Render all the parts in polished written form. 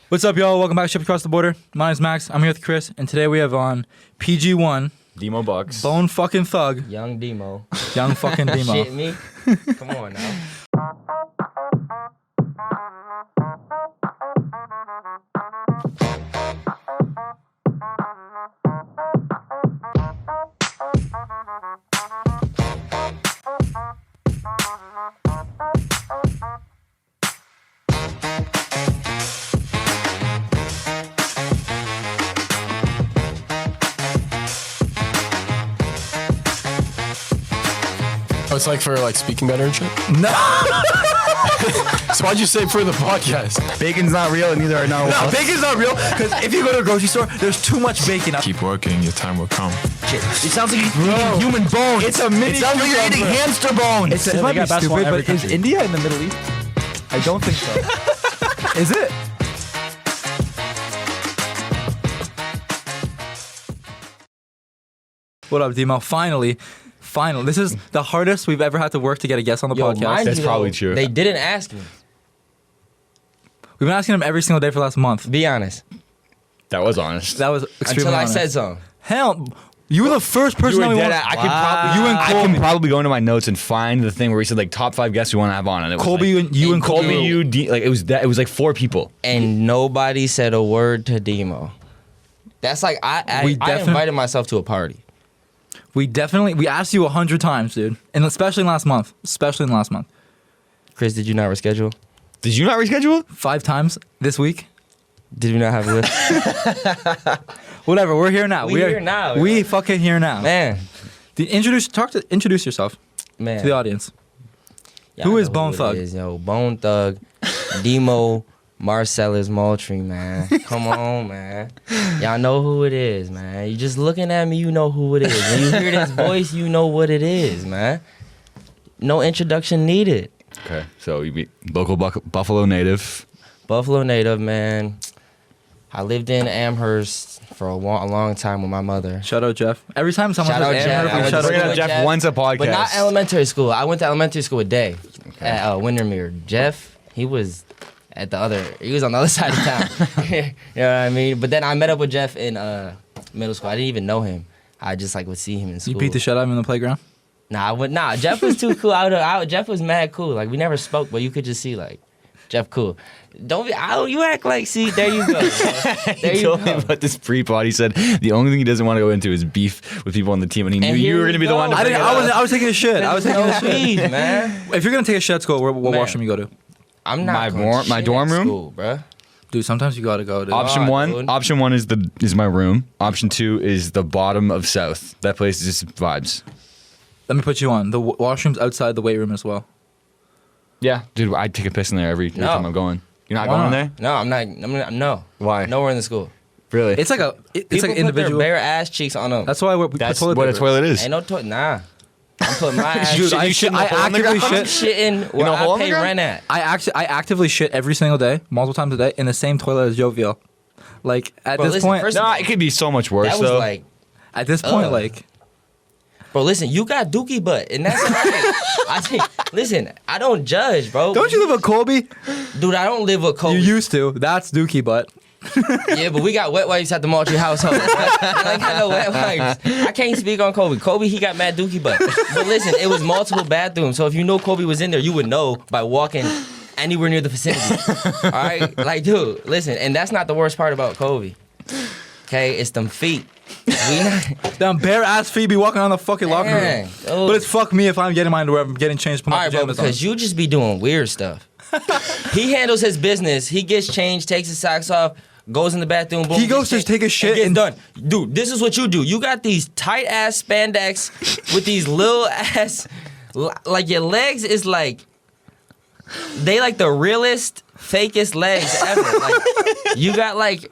What's up, y'all? Welcome back to Ship Across the Border. My name's Max. I'm here with Chris, and today we have on PG1. Demo Bucks. Bone fucking thug. Young Demo. Young fucking Demo. Shit me? Come on now. Oh, it's like for like speaking better and shit? No. So why'd you say for the podcast? Bacon's not real and neither are no. No, bacon's not real, because if you go to a grocery store, there's too much bacon. Keep working, your time will come. Shit. It sounds like you're eating human bone. It's a mini. It sounds like you're eating hamster bone. This might be stupid, but is India in the Middle East? I don't think so. Is it? What up, Demo? Finally. This is the hardest we've ever had to work to get a guest on the podcast. mind That's you, probably though, true. They didn't ask me. We've been asking him every single day for the last month. Be honest. That was honest. That was extremely Until I honest. said something. Hell, you were the first person that we wanted. I can probably go into my notes and find the thing where he said like top 5 guests we want to have on, and it was Colby, like, you and Colby. it was like 4 people. And nobody said a word to Demo. That's like, I invited myself to a party. We asked you 100 times, dude. And especially in the last month. Chris, did you not reschedule? Did you not reschedule? 5 times this week. Did we not have a list? Whatever, we're here now. We here now, We fucking here now. Man. Introduce yourself Man. to the audience. Y'all Who is know Bone it Thug? is, yo. Bone Thug. Demo Marcellus Moultrie, man. Come on, man. Y'all know who it is, man. You just looking at me, you know who it is. When you hear this voice, you know what it is, man. No introduction needed. Okay, so you be local Buffalo native. Buffalo native, man. I lived in Amherst for a long time with my mother. Shout out Jeff. Every time someone Shout out says Jeff. Amherst, we I shout was out Bring Jeff. up Jeff once a podcast. But not elementary school. I went to elementary school with Day at Windermere. Jeff, he was on the other side of town. You know what I mean? But then I met up with Jeff in middle school. I didn't even know him. I just like would see him in school. You beat the shit out of him in the playground? Nah, Jeff was too cool. Jeff was mad cool. Like, we never spoke, but you could just see, like, Jeff cool. You act like, see, there you go. There He you told me go. about this pre-pod. He said the only thing he doesn't want to go into is beef with people on the team, and he knew you here were going to we be the one to go. bring it up. I was taking a shit. I was taking No a shit. beef, man. If you're gonna take a shit, let's go. What Man. washroom you go to? I'm not My going to my shit dorm at room? school, bruh. Dude, sometimes you gotta go, dude. Option dude. one is my room. Option 2 is the bottom of South. That place is just vibes. Let me put you on. The washroom's outside the weight room as well. Yeah, dude, I take a piss in there every time I'm going. You're not Why going in not? there? No, I'm not. No. Why? Nowhere in the school. Really? It's like it's People like an put their individual. bare ass cheeks on them. That's why we put That's toilet what a paper. toilet is. Ain't no toilet. Nah. I'm putting my ass Dude, I shit in the hole in the actively ground? I'm shit. shitting where a hole I in the pay ground? rent at. I actively shit every single day, multiple times a day, in the same toilet as Jovial. Like at Bro, this listen, point, first- Nah, it could be so much worse That was though. like, at this point, Ugh. like bro, listen, you got dookie butt, and that's listen, I don't judge, bro. don't you live with Colby? Dude, I don't live with Kobe. You used to. That's Dookie butt. Yeah, but we got wet wipes at the Moultrie household. I ain't got no wet wipes. I can't speak on Kobe. Kobe, he got mad dookie butt. But listen, it was multiple bathrooms, so if you know Kobe was in there, you would know by walking anywhere near the vicinity. All right? Like, dude, listen, and that's not the worst part about Kobe. Okay? It's them feet. We not... Them bare ass feet be walking on the fucking locker room. Dang, dude. But it's fuck me if I'm getting my underwear, I'm getting changed, put All my right, bro, pajamas because on. you just be doing weird stuff. He handles his business. He gets changed, takes his socks off, goes in the bathroom. Boom, He goes gets to take a shit gets and- done. Dude, this is what you do. You got these tight ass spandex with these little ass, like your legs is like, they like the realest, fakest legs ever. Like you got like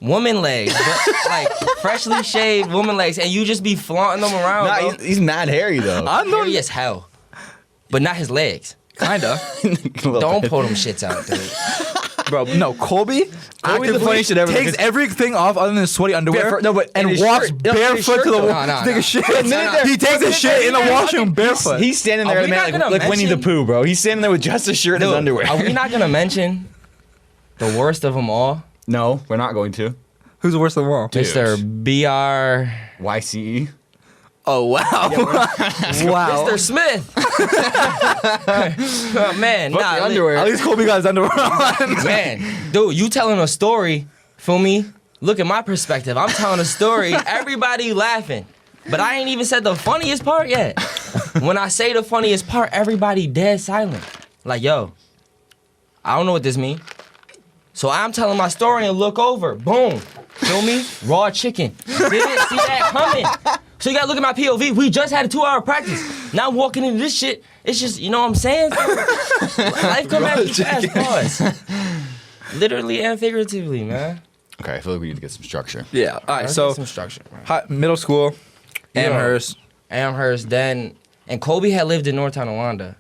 woman legs, but like freshly shaved woman legs, and you just be flaunting them around. Nah, bro. he's mad hairy though. I'm not. Hairy as hell, but not his legs. Kinda. Don't pull them shits out, dude. Bro, no, Colby the funniest shit ever, takes because- everything off other than his sweaty underwear and his walks shirt- no, his barefoot shirt to the though. wall No, to take no. a shit. No. He takes a shit in the washroom barefoot. He's standing there Are we man, not gonna like Winnie the mention- Pooh, bro. He's standing there with just a shirt and his Dude, underwear. Are we not gonna mention the worst of them all, No, we're not going to. Who's the worst of them all? Dude. Mr. BR. YCE. Oh, wow. Wow. Mr. Smith. Oh, man, Fuck the underwear. At least Kobe got his underwear on. Man, dude, you telling a story, feel me? Look at my perspective. I'm telling a story, everybody laughing. But I ain't even said the funniest part yet. When I say the funniest part, everybody dead silent. Like, yo, I don't know what this mean. So I'm telling my story and look over. Boom. Feel me? Raw chicken. Didn't see that coming. So you gotta look at my POV. We just had a 2-hour practice. Now I'm walking into this shit. It's just, you know what I'm saying? Life come at me fast, pause. Literally and figuratively, man. Okay, I feel like we need to get some structure. Yeah. All right. Let's So get some structure, man. middle school, Amherst. Amherst, then, and Kobe had lived in North Tonawanda,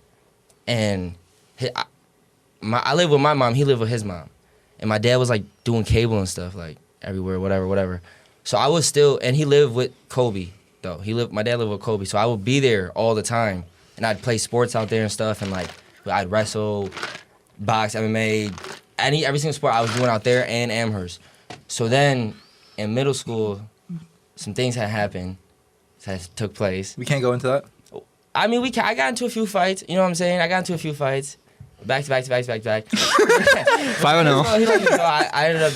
and I lived with my mom, he lived with his mom, and my dad was like doing cable and stuff, like everywhere, whatever. So I was still, and he lived with Kobe, though. My dad lived with Kobe, so I would be there all the time, and I'd play sports out there and stuff, and like, I'd wrestle, box, MMA, every single sport I was doing out there and Amherst. So then, in middle school, some things had happened. That took place. We can't go into that. I mean, I got into a few fights. You know what I'm saying? I got into a few fights. Back to back. 5-0. So I ended up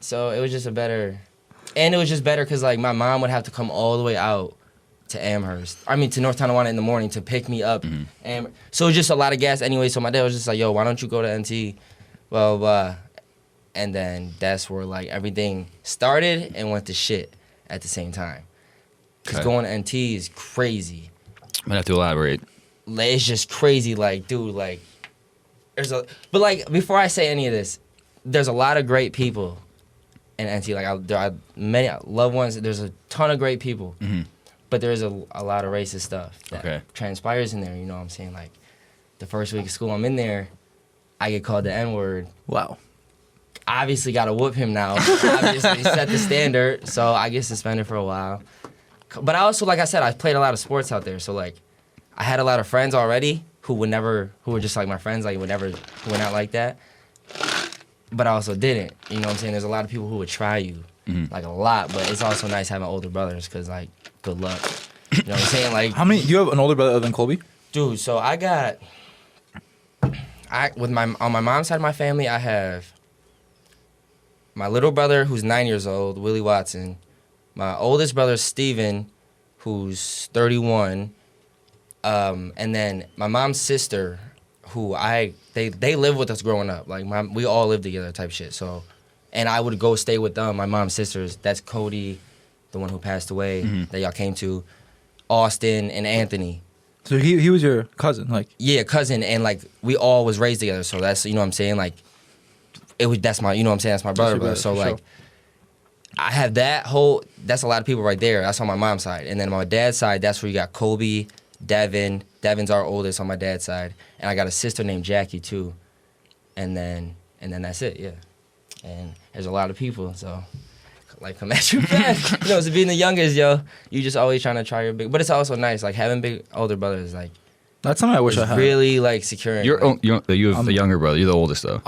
so it was just better because like my mom would have to come all the way out to Amherst. I mean, to North Tonawanda in the morning to pick me up. Mm-hmm. And so it was just a lot of gas anyway. So my dad was just like, yo, why don't you go to NT? Blah, blah, blah. And then that's where like everything started and went to shit at the same time. Because going to NT is crazy. I'm gonna have to elaborate. Like, it's just crazy, like, dude, like, but like, before I say any of this, there's a lot of great people in NT. Like, there are many loved ones. There's a ton of great people. Mm-hmm. But there's a lot of racist stuff that Okay. transpires in there, you know what I'm saying? Like, the first week of school I'm in there, I get called the N-word. Wow. Obviously got to whoop him now. Obviously set the standard, so I get suspended for a while. But I also, like I said, I played a lot of sports out there, so like, I had a lot of friends already who were just like my friends, like went out like that. But I also didn't, you know what I'm saying? There's a lot of people who would try you, like a lot, but it's also nice having older brothers, because like, good luck. You know what I'm saying? Like, How many? Do you have an older brother other than Colby? dude, so on my mom's side of my family, I have my little brother who's 9 years old, Willie Watson. My oldest brother, Steven, who's 31. And then my mom's sister, who they lived with us growing up. Like, we all lived together type shit. So, and I would go stay with them, my mom's sisters. That's Cody, the one who passed away, that y'all came to, Austin, and Anthony. So he was your cousin, like. Yeah, cousin, and like we all was raised together, so that's, you know what I'm saying, like that's my, you know what I'm saying, that's my brother. So like, sure. I have that's a lot of people right there. That's on my mom's side, and then on my dad's side, that's where you got Kobe, Devin. Devin's our oldest on my dad's side, and I got a sister named Jackie too, and then that's it, yeah. And there's a lot of people, so like, come at you fast. You know, so being the youngest, yo, you just always trying to try your big. But it's also nice, like having big older brothers, like. That's something I wish I had. Really like securing. You have a younger brother. You're the oldest though.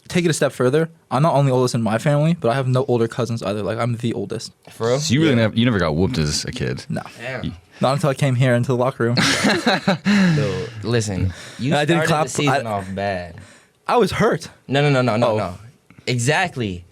Take it a step further. I'm not only oldest in my family, but I have no older cousins either. Like, I'm the oldest. For real? So you never got whooped as a kid. No. Damn. Not until I came here into the locker room. Dude, listen, you I didn't started clap. the season off bad. I was hurt. No. Exactly.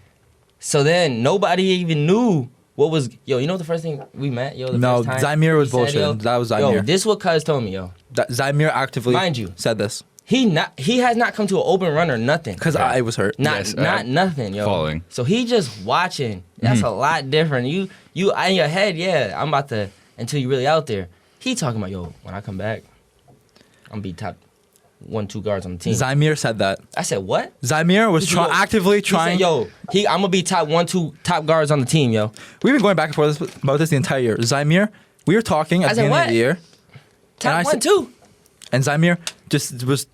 So then nobody even knew what was. Yo, you know the first thing we met? Yo, No, first time Zymir was he said, bullshit. That was Zymir. Yo, this what cuz told me, yo. Zymir actively Mind you. said this. He has not come to an open run or nothing. Because I was hurt. Yes, Not nothing, yo. following. So he just watching. That's a lot different. You in your head, yeah, I'm about to, until you really out there. He talking about, yo, when I come back, I'm gonna be top 1-2 guards on the team. Zymir said that. I said, what? Zymir was actively trying. He said, yo, I'm gonna be top 1-2 top guards on the team, yo. We've been going back and forth about this the entire year. Zymir, we were talking at the beginning of the year. Top 1-2. And Zymir just was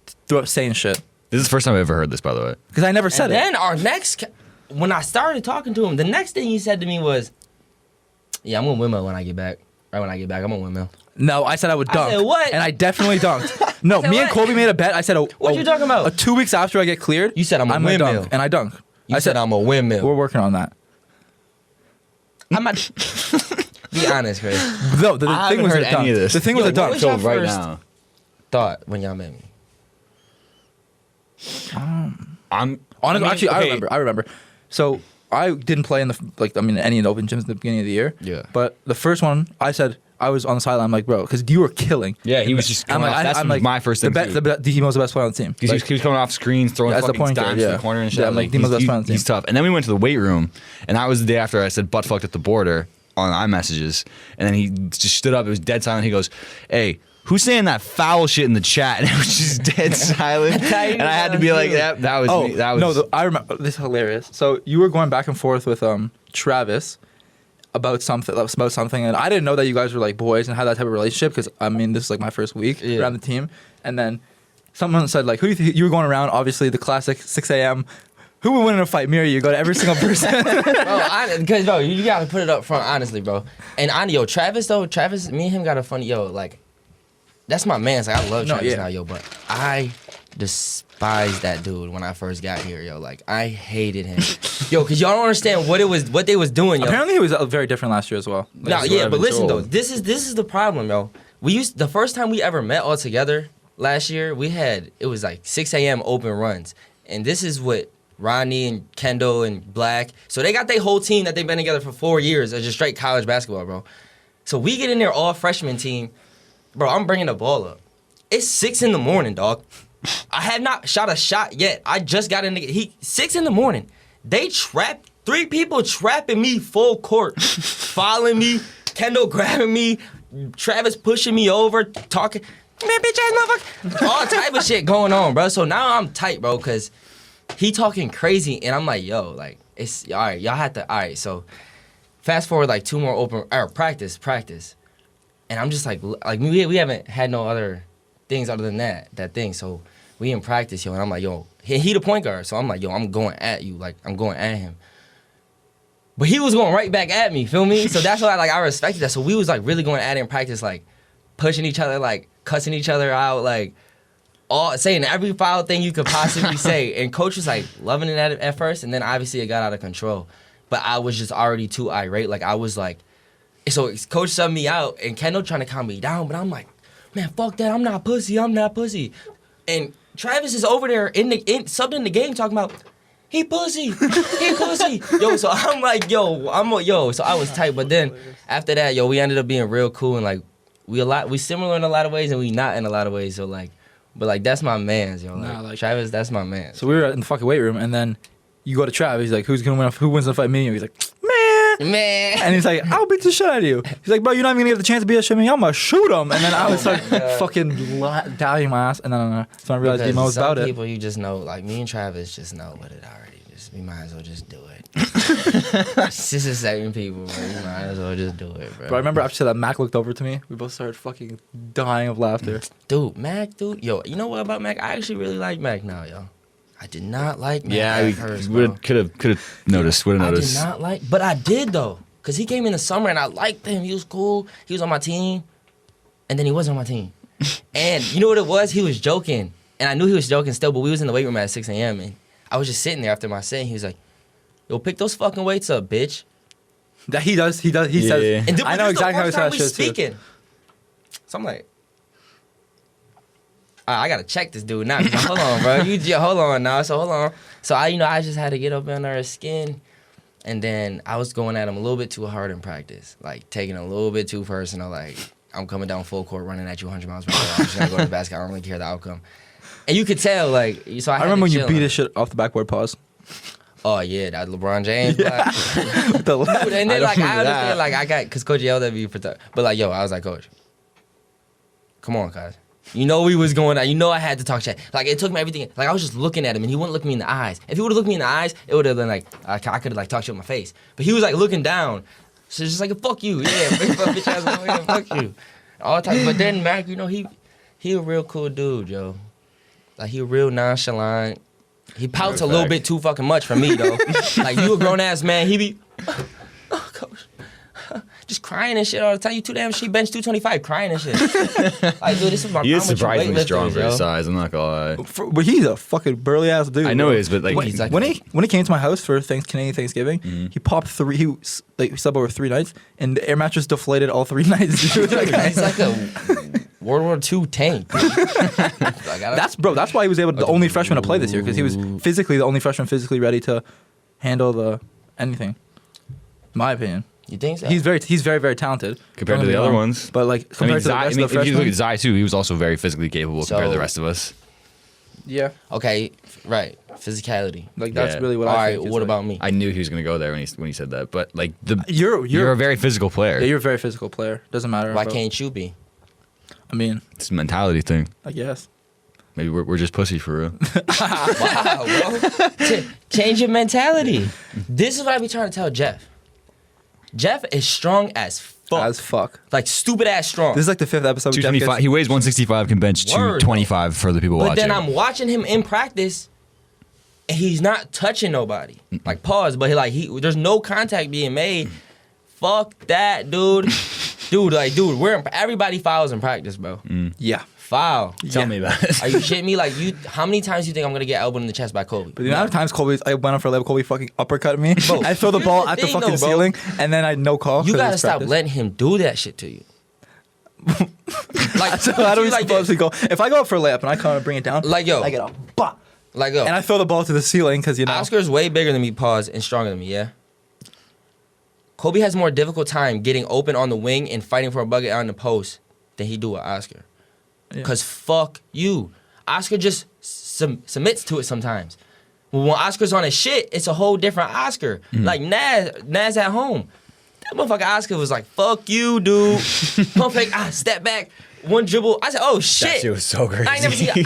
saying shit. This is the first time I've ever heard this, by the way. Because I never said And it. then our next, when I started talking to him, the next thing he said to me was, yeah, I'm gonna win when I get back. Right when I get back, I'm gonna windmill. No, I said I would dunk. said what? And I definitely dunked. No, said me and what? Kobe made a bet. I said, What you talking about? 2 weeks after I get cleared, You said I'm a gonna windmill. dunk, and I dunk. You I said I'm a windmill. We're working on that. I'm not. Be honest, Chris. No, the I thing haven't was heard a dunk. any of this. The thing was Yo, a dunk. what was your Filled right first now. thought when y'all met me? I'm Honestly, I mean, actually, okay. I remember. So I didn't play in any of the open gyms at the beginning of the year. Yeah. But the first one, I said I was on the sideline. I'm like, bro, because you were killing. Yeah, he was just. I'm Coming like, off, that's I'm like, my first thing. Demo's the best player on the team. Because he was coming off screens, throwing That's the fucking point dimes guard, to yeah. the corner and shit. Yeah, I'm like, Demo's the best player on the he's team. tough. And then we went to the weight room, and that was the day after I said butt fucked at the border on iMessages. And then he just stood up. It was dead silent. He goes, "Hey, who's saying that foul shit in the chat?" And it was just dead silent. And I had to be like, "That was me." That was I remember. This is hilarious. So you were going back and forth with Travis about something, and I didn't know that you guys were like boys and had that type of relationship because I mean this is like my first week around the team, and then someone said like, "Who do you were going around?" Obviously, the classic 6 a.m. Who would win in a fight? Me or you? Go to every single person. Because bro, you gotta put it up front, honestly, bro. And Travis, me and him got a funny like. That's my man. Like I love Travis now, but I despised that dude when I first got here, yo. Like I hated him, because y'all don't understand what they was doing, yo. Apparently, he was very different last year as well. No, yeah, but listen though, this is the problem, yo. The first time we ever met all together last year, it was like 6 a.m. open runs, and this is what Ronnie and Kendall and Black. So they got their whole team that they've been together for 4 years of just straight college basketball, bro. So we get in there all freshman team. Bro, I'm bringing the ball up. It's 6 a.m, dog. I have not shot a shot yet. I just got in the 6 a.m. They trapped 3 people trapping me full court, following me, Kendall grabbing me, Travis pushing me over, talking, man, bitch ass motherfucker, all type of shit going on, bro. So now I'm tight, bro, because he talking crazy, and I'm like, yo, like it's all right. Y'all have to all right. So fast forward like 2 more practice. And I'm just like we haven't had no other things other than that thing. So we in practice, yo, and I'm like, yo, he the point guard. So I'm like, yo, I'm going at you, like I'm going at him. But he was going right back at me, feel me? So that's why I respected that. So we was like really going at it in practice, like pushing each other, like cussing each other out, like all saying every foul thing you could possibly say. And coach was like loving it at first, and then obviously it got out of control. But I was just already too irate. Like I was like. So coach subbed me out, and Kendall trying to calm me down, but I'm like, man, fuck that, I'm not pussy. And Travis is over there subbed in the game talking about, he pussy. Yo, so I'm like, so I was tight, but then after that, yo, we ended up being real cool, and like, we similar in a lot of ways, and we not in a lot of ways, so like, but like, that's my man's, yo, like Travis, that's my man. So we were in the fucking weight room, and then you go to Travis, he's like, who wins the fight, me? And he's like, Man. And he's like, I'll beat the shit out of you. He's like, bro, you're not even gonna get the chance to beat the shit out of me. I'm gonna shoot him. And then I was like, fucking dying my ass. And then so I realized Demo was about it. Some people you just know, like me and Travis just know what it already. We might as well just do it. It's just the same people, bro. You might as well just do it, bro. Bro, I remember after that, Mac looked over to me. We both started fucking dying of laughter. Mac, yo, you know what about Mac? I actually really like Mac now, yo. I did not like Mac Yeah, at first, bro. could have noticed. Would have noticed. I did not like, but I did though, cause he came in the summer and I liked him. He was cool. He was on my team, and then he wasn't on my team. And you know what it was? He was joking, and I knew he was joking still. But we was in the weight room at 6 a.m. and I was just sitting there after my set. And he was like, "Yo, pick those fucking weights up, bitch." That he does. He says. And I know exactly how he says shit speaking. Too. So I'm like, I gotta check this dude now. Hold on, bro. Hold on now. So hold on. So I just had to get up under his skin, and then I was going at him a little bit too hard in practice, like taking it a little bit too personal. Like I'm coming down full court, running at you 100 miles per hour. I'm just gonna go to the basket. I don't really care the outcome. And you could tell, like, so I remember when you beat his shit off the backboard. Pause. Oh yeah, that LeBron James. Yeah. With the left. And then like I understand, like I got, cause Coach yelled at me for that, but like yo, I was like, Coach, come on, guys. You know we was going out. You know I had to talk shit. Like it took me everything. Like I was just looking at him, and he wouldn't look me in the eyes. If he would have looked me in the eyes, it would have been like I could have like talked shit with my face. But he was like looking down, so it's just like fuck you, yeah, bitch ass, fuck you, all the time. But then Mac, you know he a real cool dude, yo. Like he real nonchalant. He pouts a little bit too fucking much for me though. Like you a grown ass man, he be, oh Coach, just crying and shit all the time. You too damn. She bench 225, crying and shit. Like, dude, this is my He is problem with you surprisingly strong weightlifters, for his yo. size. I'm not gonna lie. But he's a fucking burly ass dude. I know bro. he is, but like, He's like- when he came to my house for Canadian Thanksgiving, Mm-hmm. he popped 3. He slept over 3 nights, and the air mattress deflated all 3 nights. Dude. He's like a World War II tank. That's why he was able the only freshman to play this year, because he was physically the only freshman physically ready to handle anything. In my opinion. You think so? He's very, very talented Compared Don't to get the me other wrong. ones. But like compared to the rest of the if you look freshmen, at Zai too, he was also very physically capable compared to the rest of us. yeah, Okay, right. Physicality. like that's Yeah. really what All I right, think. is, what like- about me? I knew he was gonna go there when he said that, but like You're a very physical player. yeah, you're a very physical player. Doesn't matter. Why about- can't you be? I mean, It's a mentality thing. I guess. Maybe we're just pussy for real. Wow, bro. Change your mentality. This is what I be trying to tell Jeff. Jeff is strong as fuck. As fuck. Like stupid ass strong. This is like the 5th episode. Jeff 225. gets- He weighs 165. Can bench Word. 225 for the people But watching. then I'm watching him in practice, and he's not touching nobody. Like pause, but there's no contact being made. Fuck that, dude. Dude, everybody fouls in practice, bro. Yeah. Foul. Tell me about it. Are you shitting me? Like how many times do you think I'm gonna get elbowed in the chest by Kobe? But the amount of times I went up for a level, Kobe fucking uppercut me. Bro, I throw the here's ball the at the thing, fucking though, bro. ceiling, and then I no call. You 'cause gotta it's stop practice. letting him do that shit to you. Like, So how do we like supposed this. to go? If I go up for a layup and I come and bring it down, Like, yo. I get a bop, Like, yo, and I throw the ball to the ceiling because Oscar's way bigger than me, pause, and stronger than me, yeah? Kobe has more difficult time getting open on the wing and fighting for a bucket on the post than he do with Oscar. Yeah. Because fuck you. Oscar just submits to it sometimes. When Oscar's on his shit, it's a whole different Oscar. Like Nas at home. That motherfucker Oscar was like, fuck you, dude. Pump fake, step back, one dribble. I said, oh shit. That shit was so crazy. I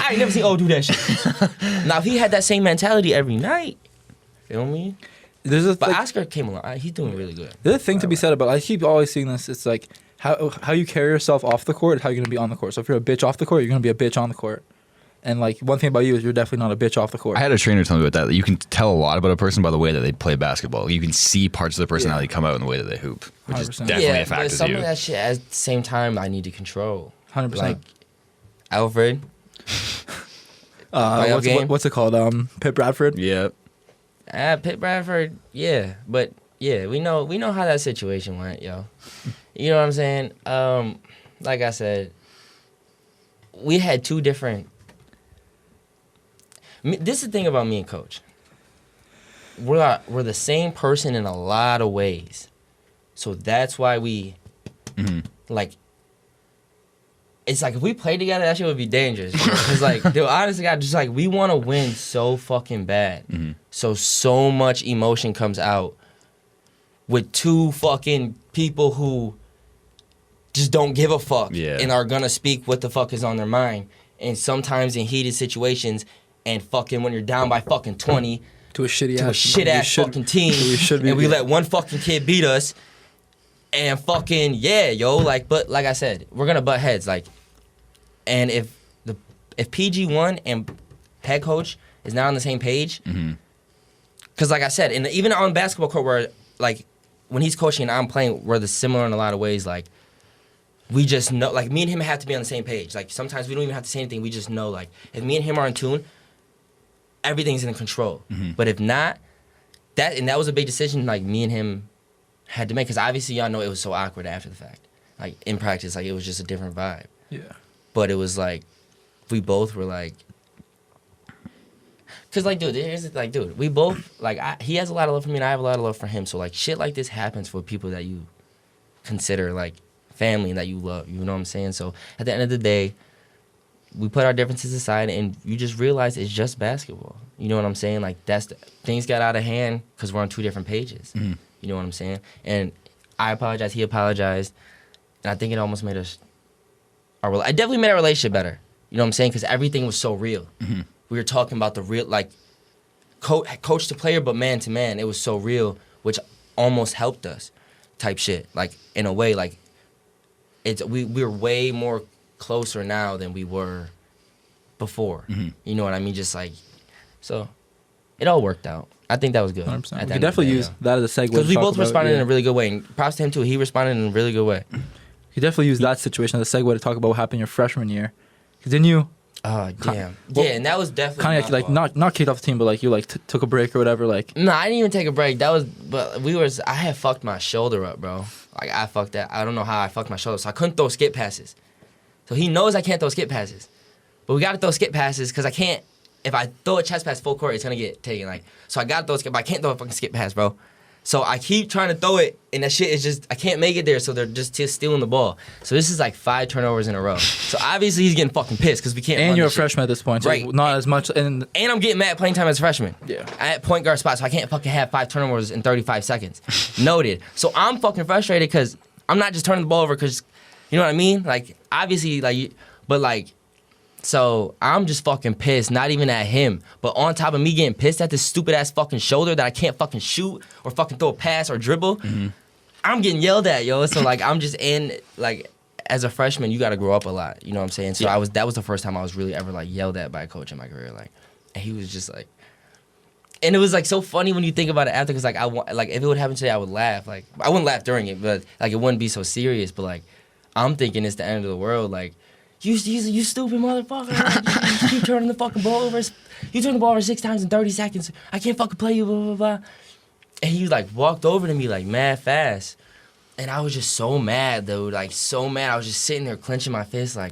ain't never seen do that shit. Now if he had that same mentality every night, feel me? There's a But Oscar came along. He's doing really good. there's a thing to be said about. I keep always seeing this. It's like how you carry yourself off the court is how you're gonna be on the court. So if you're a bitch off the court, you're gonna be a bitch on the court. And like one thing about you is you're definitely not a bitch off the court. I had a trainer tell me about that. You can tell a lot about a person by the way that they play basketball. You can see parts of their personality come out in the way that they hoop, which is 100%. definitely a but factor some to of you. that shit at the same time I need to control. 100%. Like Alfred. playoff game? What's it called? Pitt Bradford. Yeah. Pitt Bradford, yeah. But yeah, we know how that situation went, yo. You know what I'm saying? Like I said, we had two different. This is the thing about me and Coach. We're the same person in a lot of ways, so that's why we like. It's like if we played together, that shit would be dangerous. Because like, dude, honestly, God, just like we want to win so fucking bad, so much emotion comes out with two fucking people who just don't give a fuck and are gonna speak what the fuck is on their mind. And sometimes in heated situations, and fucking when you're down by fucking 20 To a shitty to a ass. shit ass fucking team, and we let one fucking kid beat us, and fucking but like I said, we're gonna butt heads, like, and if PG won and head coach is not on the same page, because like I said, and even on basketball court where like when he's coaching and I'm playing, we're similar in a lot of ways, like. We just know, like, me and him have to be on the same page. Like, sometimes we don't even have to say anything. We just know, like, if me and him are in tune, everything's in control. But if not, that was a big decision, like, me and him had to make. Because obviously, y'all know it was so awkward after the fact. Like, in practice, like, it was just a different vibe. Yeah. But it was, like, we both were, like... Because, like, dude, we both, like, he has a lot of love for me and I have a lot of love for him. So, like, shit like this happens for people that you consider, like, family that you love, you know what I'm saying? So at the end of the day, we put our differences aside and you just realize it's just basketball. You know what I'm saying? Like things got out of hand because we're on two different pages. You know what I'm saying? And I apologized, he apologized, and I think it almost made us, I definitely made our relationship better. You know what I'm saying? Because everything was so real. We were talking about the real, like, coach to player, but man to man. It was so real, which almost helped us type shit. Like, in a way, like, we're way more closer now than we were before. You know what I mean? Just like, so it all worked out. I think that was good. 100%. At We the could end of the definitely day, use that as a segue. because we to talk both about, responded in yeah. a really good way. And props to him too. He responded in a really good way. You definitely use that situation as a segue to talk about what happened your freshman year. Because didn't you Oh damn. Well, Yeah, and that was definitely kind of my like fault. not kicked off the team, but like you like took a break or whatever? Like No, I didn't even take a break. That was, but I had fucked my shoulder up, bro. Like, I fucked that. I don't know how I fucked my shoulder. So I couldn't throw skip passes. So he knows I can't throw skip passes. But we got to throw skip passes because I can't, if I throw a chest pass full court, it's going to get taken. Like, so I got to throw a skip, but I can't throw a fucking skip pass, bro. So I keep trying to throw it, and that shit is just, I can't make it there, so they're just stealing the ball. So this is like 5 turnovers in a row. So obviously he's getting fucking pissed because we can't and run you're a this shit. freshman at this point, so Right. not as much. And And I'm getting mad playing time as a freshman. Yeah. At point guard spot, so I can't fucking have 5 turnovers in 35 seconds. Noted. So I'm fucking frustrated because I'm not just turning the ball over because, you know what I mean? Like, obviously, like, but like, so I'm just fucking pissed, not even at him, but on top of me getting pissed at this stupid ass fucking shoulder that I can't fucking shoot or fucking throw a pass or dribble. I'm getting yelled at, yo. So like, I'm just in, like, as a freshman, you got to grow up a lot. You know what I'm saying? So that was the first time I was really ever like yelled at by a coach in my career. Like, and he was just like, and it was like so funny when you think about it after, because like if it would happen today, I would laugh. Like, I wouldn't laugh during it, but like it wouldn't be so serious. But like, I'm thinking it's the end of the world. Like, you stupid motherfucker! Like, you keep turning the fucking ball over. You turn the ball over 6 times in 30 seconds. I can't fucking play you. Blah blah blah. And he like walked over to me like mad fast, and I was just so mad, dude. Like so mad. I was just sitting there clenching my fist, like,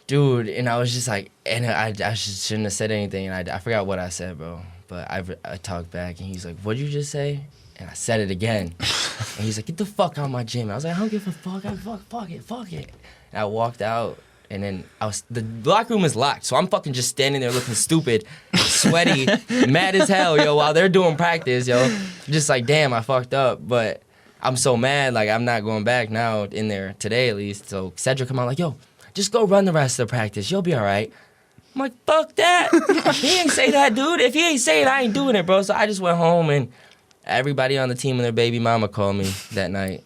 dude. And I was just like, and I just shouldn't have said anything. And I forgot what I said, bro. But I talked back, and he's like, "What'd you just say?" And I said it again. And he's like, "Get the fuck out of my gym." And I was like, "I don't give a fuck. Fuck it. And I walked out, and then the locker room is locked, so I'm fucking just standing there looking stupid, sweaty, mad as hell, yo, while they're doing practice, yo. Just like, damn, I fucked up, but I'm so mad, like, I'm not going back now in there today at least. So Cedric come out like, yo, just go run the rest of the practice. You'll be all right. I'm like, fuck that. He ain't say that, dude. If he ain't say it, I ain't doing it, bro. So I just went home, and everybody on the team and their baby mama called me that night.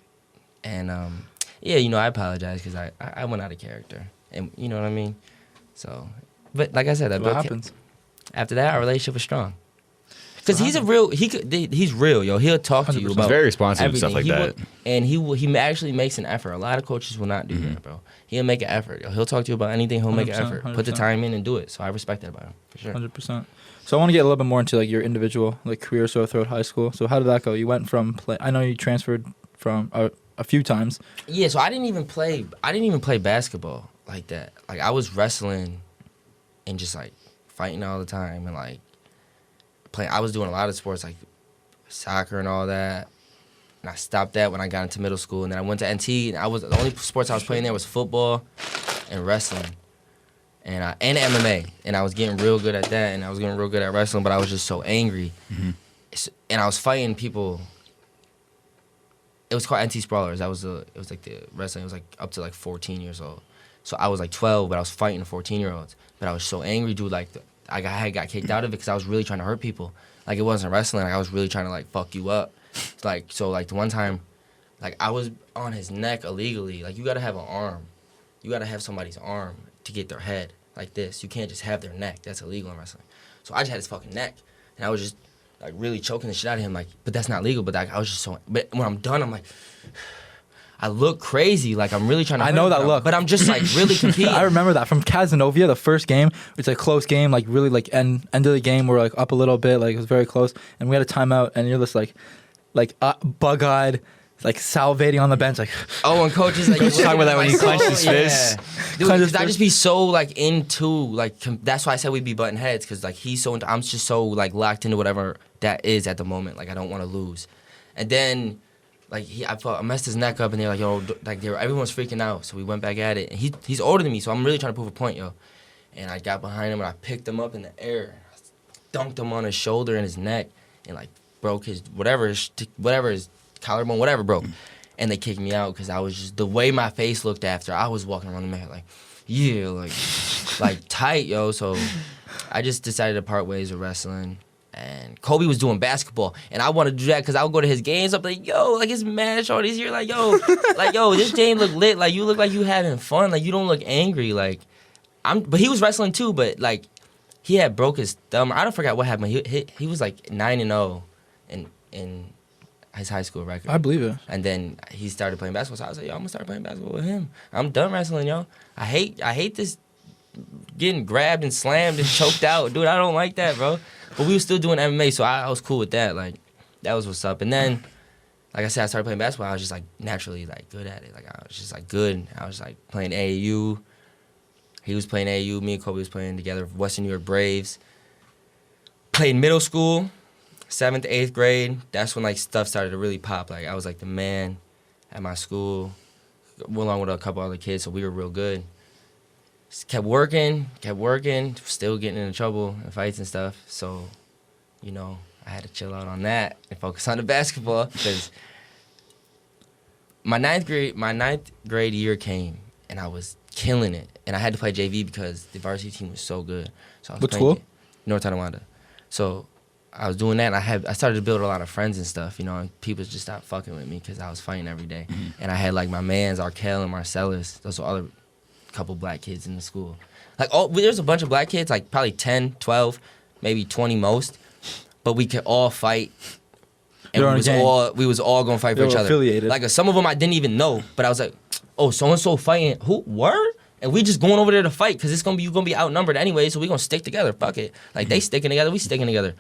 And, yeah, you know, I apologize because I went out of character. And you know what I mean? So, but like I said, what happens? After that, our relationship was strong. Because he's he's real, yo. He'll talk to you 100%. about He's very responsive and everything. stuff like He that. will- and he actually makes an effort. A lot of coaches will not do that, bro. He'll make an effort. Yo. He'll talk to you about anything. He'll make an 100%, effort. Put the 100%. time in and do it. So I respect that about him, for sure. 100%. So I want to get a little bit more into like your individual like career so throughout high school. So how did that go? You went from play. I know you transferred from a few times. Yeah, so I didn't even play basketball like that. Like, I was wrestling and just like fighting all the time and like playing. I was doing a lot of sports like soccer and all that. And I stopped that when I got into middle school, and then I went to NT, and the only sports I was playing there was football and wrestling. And MMA, and I was getting real good at that, and I was getting real good at wrestling, but I was just so angry. And I was fighting people. It was called NT Sprawlers. It was like the wrestling. It was like up to like 14 years old. So I was like 12, but I was fighting 14-year-olds. But I was so angry, dude. Like I got kicked out of it because I was really trying to hurt people. Like, it wasn't wrestling. Like, I was really trying to like fuck you up. Like, so like the one time, like I was on his neck illegally. Like, you gotta have an arm. You gotta have somebody's arm to get their head like this. You can't just have their neck. That's illegal in wrestling. So I just had his fucking neck, and I was just like really choking the shit out of him. Like, but that's not legal. But like, I was just so. But when I'm done, I'm like, I look crazy. Like, I'm really trying to. I know that look. But I'm just like really competing. I remember that from Casanova, the first game. It's a close game, like really like end of the game. We're like up a little bit, like it was very close, and we had a timeout, and you're just like bug-eyed, like salivating on the bench, like. Oh, and coaches like Coach talking about that when he clenched his fist. Dude, Clenched his because I fist. just be so like into like that's why I said we'd be butting heads, because like he's so into, I'm just so like locked into whatever that is at the moment. Like, I don't want to lose, and then like I messed his neck up, and they're like, yo, like everyone's freaking out, so we went back at it. And he's older than me, so I'm really trying to prove a point, yo. And I got behind him and I picked him up in the air, dunked him on his shoulder and his neck, and like broke his whatever his collarbone, whatever broke. And they kicked me out because I was just, the way my face looked after, I was walking around the mat like, yeah, like tight, yo. So I just decided to part ways with wrestling. And Kobe was doing basketball, and I wanted to do that because I would go to his games. I'm like, yo, like, it's mad shorties here, like, yo, this game look lit. Like, you look like you having fun. Like, you don't look angry. Like, but he was wrestling too, but like, he had broke his thumb. I don't forget what happened. He was like 9-0 in his high school record. I believe it. And then he started playing basketball. So I was like, yo, I'm gonna start playing basketball with him. I'm done wrestling, yo. I hate this getting grabbed and slammed and choked out. Dude, I don't like that, bro. But we were still doing MMA, so I was cool with that. Like, that was what's up. And then, like I said, I started playing basketball. I was just like naturally like good at it. Like I was just like good. I was like playing AAU. He was playing AAU. Me and Kobe was playing together for Western New York Braves. Played middle school, 7th to 8th grade. That's when like stuff started to really pop. Like I was like the man at my school, along with a couple other kids. So we were real good. Just kept working, still getting into trouble and fights and stuff. So, you know, I had to chill out on that and focus on the basketball because my ninth grade year came and I was killing it. And I had to play JV because the varsity team was so good. So I was What playing school? North Tonawanda. So I was doing that and I started to build a lot of friends and stuff, you know, and people just stopped fucking with me because I was fighting every day. Mm-hmm. And I had like my mans, Arkell and Marcellus. Those were other couple black kids in the school. Like there's a bunch of black kids, like probably 10, 12, maybe 20 most. But we could all fight. And we was all gonna fight for each other. Affiliated. Like some of them I didn't even know, but I was like, oh, so-and-so fighting. Who? Word? And we just going over there to fight because you're gonna be outnumbered anyway, so we gonna stick together. Fuck it. Like they sticking together, we sticking together.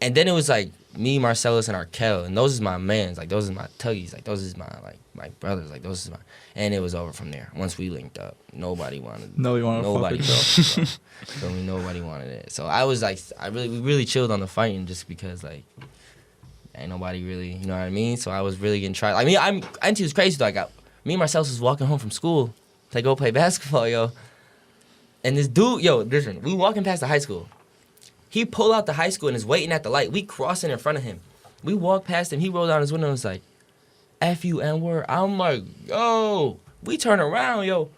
And then it was like me, Marcellus, and Arkell, and those is my mans. Like those is my tuggies. Like those is my my brothers. Like those is my. And it was over from there. Once we linked up, nobody wanted. Nobody wanted Nobody. to fuck with So nobody wanted it. So I was like, we really chilled on the fighting just because like, ain't nobody really, you know what I mean. So I was really getting tried. I mean, it was crazy. Like me and Marcellus was walking home from school to go play basketball, yo. And this dude, yo, listen, we walking past the high school. He pulled out the high school and is waiting at the light. We crossing in front of him. We walked past him. He rolled down his window and was like, F you, N-word. I'm like, yo. We turn around, yo.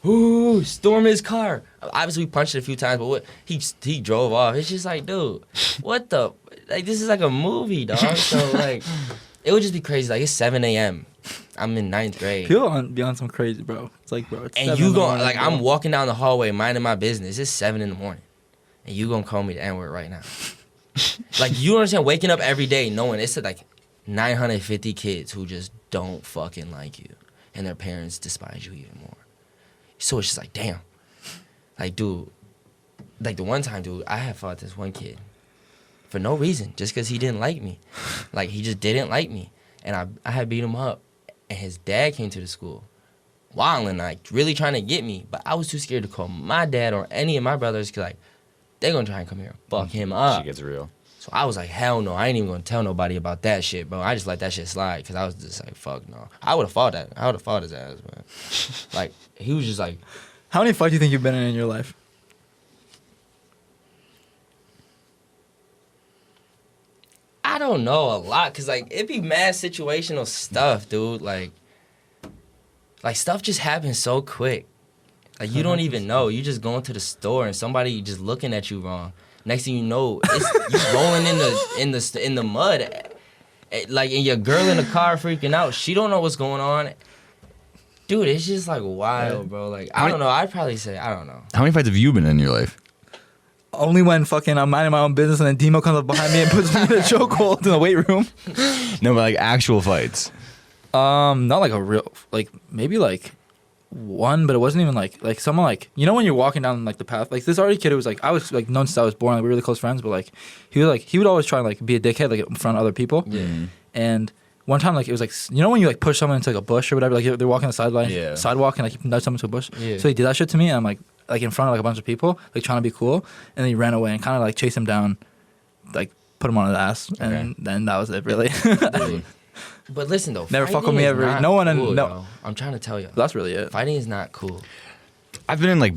Ooh, storm his car. Obviously, we punched it a few times, but he drove off. It's just like, dude, what the? Like, this is like a movie, dog. So, like, it would just be crazy. Like, it's 7 a.m. I'm in 9th grade. People be on some crazy, bro. It's like, bro, it's And 7 you in the go, morning, like, bro. I'm walking down the hallway, minding my business. It's 7 in the morning. And you gonna call me the N-word right now. Like, you understand waking up every day knowing it's like 950 kids who just don't fucking like you. And their parents despise you even more. So it's just like, damn. Like, dude, like the one time, dude, I had fought this one kid for no reason, just because he didn't like me. Like, he just didn't like me. And I had beat him up. And his dad came to the school, wilding, like, really trying to get me. But I was too scared to call my dad or any of my brothers, because, like, they're going to try and come here and fuck him up. She gets real. So I was like, hell no, I ain't even going to tell nobody about that shit, bro. I just let that shit slide, because I was just like, fuck no. I would have fought that. I would have fought his ass, man. Like, he was just like... How many fights do you think you've been in your life? I don't know, a lot, because, like, it be mad situational stuff, dude. Like, stuff just happens so quick. Like, you don't even know. You just going to the store and somebody just looking at you wrong. Next thing you know, it's you rolling in the mud. Like, and your girl in the car freaking out. She don't know what's going on. Dude, it's just, like, wild, bro. Like, I don't know. I'd probably say, I don't know. How many fights have you been in your life? Only when fucking I'm minding my own business and then Demo comes up behind me and puts me in a chokehold in the weight room. No, but like actual fights. Not like a real, like maybe like one, but it wasn't even like someone like, you know when you're walking down like the path, like this already kid who was like, I was like known since I was born, like we were really close friends, but like he would always try and like be a dickhead like in front of other people. Yeah. And one time like it was like, you know when you like push someone into like a bush or whatever, like they're walking the sidewalk and like you nudge someone to a bush. Yeah. So he did that shit to me and I'm like in front of like a bunch of people, like trying to be cool, and then he ran away and kind of like chased him down, like put him on his ass, and then that was it really. But listen though, Never fuck with fighting me is ever. not No one cool, no. yo. I'm trying to tell you, That's really it. fighting is not cool. I've been in like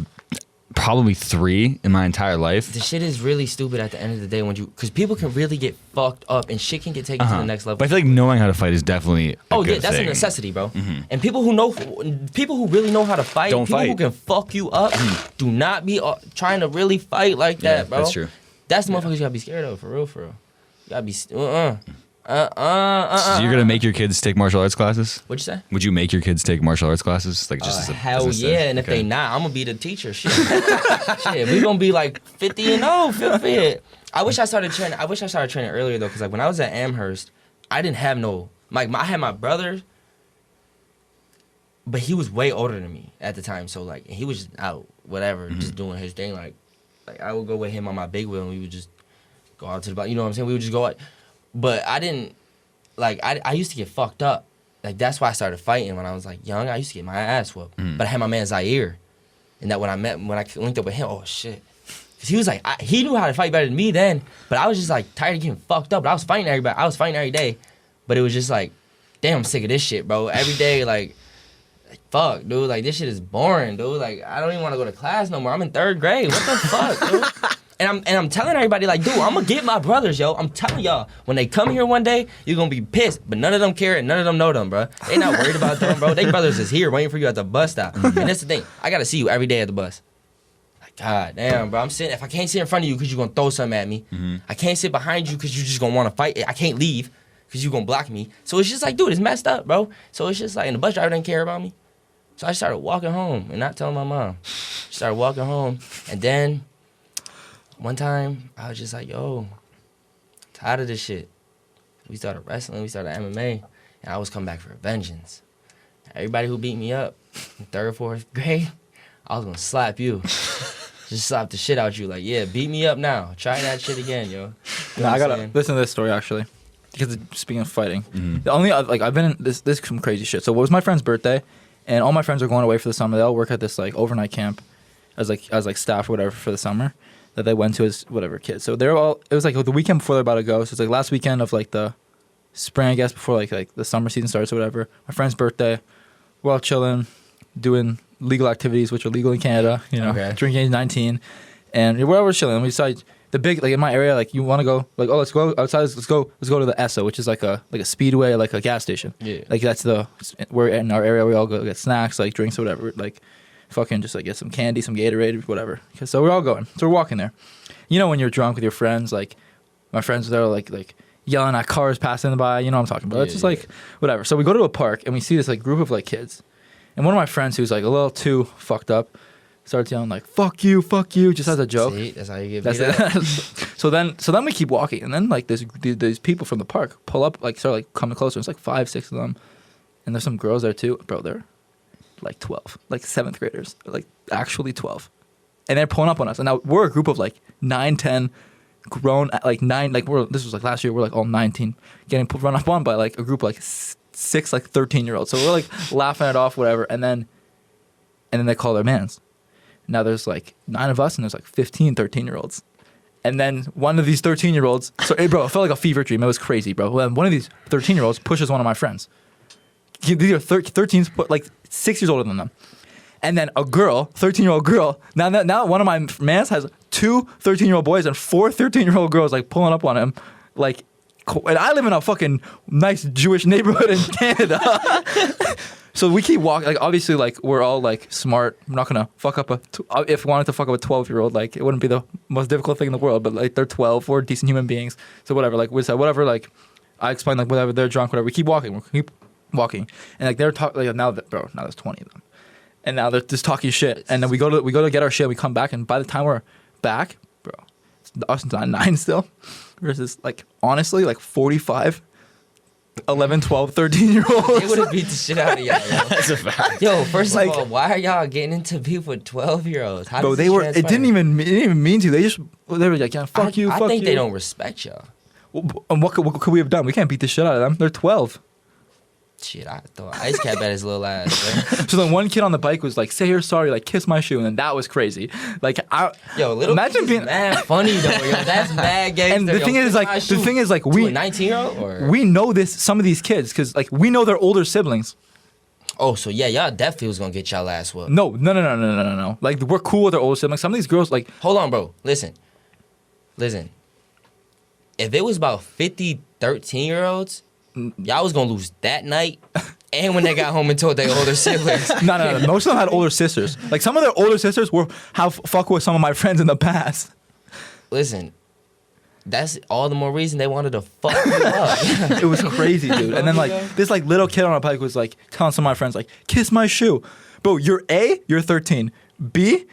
probably 3 in my entire life. The shit is really stupid at the end of the day because people can really get fucked up and shit can get taken to the next level. But I feel like knowing how to fight is definitely a good that's thing. a necessity, bro. And people who really know how to fight, Don't people who fight. can fuck you up, do not be trying to really fight like that, bro. That's true. That's the motherfuckers you gotta be scared of, for real, for real. You gotta be, So you're gonna make your kids take martial arts classes? What'd you say? Would you make your kids take martial arts classes? Like just as a hell as a yeah, and if they not, I'm gonna be the teacher. Shit, shit, we gonna be like 50 and 0, 50. I wish I started training earlier though, cause like when I was at Amherst, I didn't have no like I had my brother, but he was way older than me at the time. So like he was just out, whatever, just doing his thing. Like I would go with him on my big wheel, and we would just go out to the, you know what I'm saying? We would just go out. But I didn't, like, I used to get fucked up. Like, that's why I started fighting when I was, like, young. I used to get my ass whooped. But I had my man Zaire. And that when I linked up with him, oh, shit. Because he was like, he knew how to fight better than me then. But I was just, like, tired of getting fucked up. But I was fighting everybody. I was fighting every day. But it was just, like, damn, I'm sick of this shit, bro. Every day, like fuck, dude. Like, this shit is boring, dude. Like, I don't even want to go to class no more. I'm in 3rd grade. What the fuck, dude? And I'm telling everybody, like, dude, I'm gonna get my brothers, yo. I'm telling y'all, when they come here one day, you're gonna be pissed. But none of them care and none of them know them, bro. They not worried about them, bro. They brothers is here waiting for you at the bus stop. And that's the thing. I gotta see you every day at the bus. Like, god damn, bro. If I can't sit in front of you because you're gonna throw something at me, I can't sit behind you because you're just gonna wanna fight. I can't leave because you're gonna block me. So it's just like, dude, it's messed up, bro. So it's just like, and the bus driver didn't care about me. So I started walking home and not telling my mom. Started walking home, and then one time, I was just like, yo, tired of this shit. We started wrestling, we started MMA, and I was coming back for vengeance. Everybody who beat me up in 3rd or 4th grade, I was gonna slap you. Just slap the shit out you. Like, yeah, beat me up now. Try that shit again, yo. You know I gotta listen to this story, actually. Because speaking of fighting, the only, like, I've been in this some crazy shit. So it was my friend's birthday, and all my friends are going away for the summer. They all work at this, like, overnight camp as staff or whatever for the summer that they went to as whatever kids. So they're all, it was like the weekend before they're about to go. So it's like last weekend of like the spring, I guess, before like the summer season starts or whatever. My friend's birthday, we're all chilling, doing legal activities, which are legal in Canada, you know, drinking age 19. And we're chilling. And we decide the big, like in my area, like you want to go, like, oh, let's go outside, let's go to the Esso, which is like a speedway, like a gas station. Yeah. Like that's we're in our area, we all go get snacks, like drinks or whatever, like fucking just like get some candy, some Gatorade, whatever. So we're all going. So we're walking there. You know when you're drunk with your friends, like my friends there, like yelling at cars passing by. You know what I'm talking about. It's just like whatever. So we go to a park and we see this like group of like kids, and one of my friends who's like a little too fucked up starts yelling like "fuck you," just as a joke. See, that's how you get beat up. So then we keep walking, and then like these people from the park pull up, like start like coming closer. It's like 5, 6 of them, and there's some girls there too, bro. They're like 12, like 7th graders, like actually 12. And they're pulling up on us. And now we're a group of like 9, 10 grown, like 9, like this was like last year, we're like all 19, getting run up on by like a group of like 6, like 13-year-olds. So we're like laughing it off, whatever. And then they call their mans. Now there's like 9 of us and there's like 15, 13-year-olds. And then one of these 13-year-olds, so hey, bro, it felt like a fever dream. It was crazy, bro. One of these 13-year-olds pushes one of my friends. These are 13s, like 6 years older than them. And then a girl, 13-year-old girl, now one of my mans has 2 13-year-old boys and 4 13-year-old girls like pulling up on him. Like, and I live in a fucking nice Jewish neighborhood in Canada. So we keep walking. Like, obviously, like, we're all like smart. We're not gonna fuck up if we wanted to fuck up a 12-year-old, like, it wouldn't be the most difficult thing in the world. But like, they're 12, we're decent human beings. So whatever, like, we said whatever, like, I explained, like, whatever, they're drunk, whatever. We keep walking. And like they're talking, like, now there's 20 of them, and now they're just talking shit. And then we go to get our shit. We come back, and by the time we're back, bro, it's 9 still versus like honestly like 45, 11, 12, 13-year-olds. They would have beat the shit out of y'all. Yo. That's a fact. Yo, first of all, why are y'all getting into beef with 12-year-olds? Bro, it didn't even mean to. They were like, yeah, fuck you. I think they don't respect y'all. Well, and what could we have done? We can't beat the shit out of them. They're 12. Shit, I thought Ice Cap at his little ass. Bro. So then one kid on the bike was like, "Say you're sorry," like kiss my shoe, and then that was crazy. Like, imagine being mad funny though. Yo, that's mad gangster. And the thing is like we 19-year-old or we know some of these kids because like we know their older siblings. Oh, so yeah, y'all definitely was gonna get y'all ass whooped. No. Like, we're cool with their older siblings. Some of these girls, like, hold on, bro. Listen. If it was about 50 13-year-olds. Y'all was gonna lose that night, and when they got home and told their older siblings. No. Most of them had older sisters. Like, some of their older sisters have fucked with some of my friends in the past. Listen, that's all the more reason they wanted to fuck you up. It was crazy, dude. And then like this like little kid on a bike was like telling some of my friends like, kiss my shoe. Bro, you're A, you're 13. B,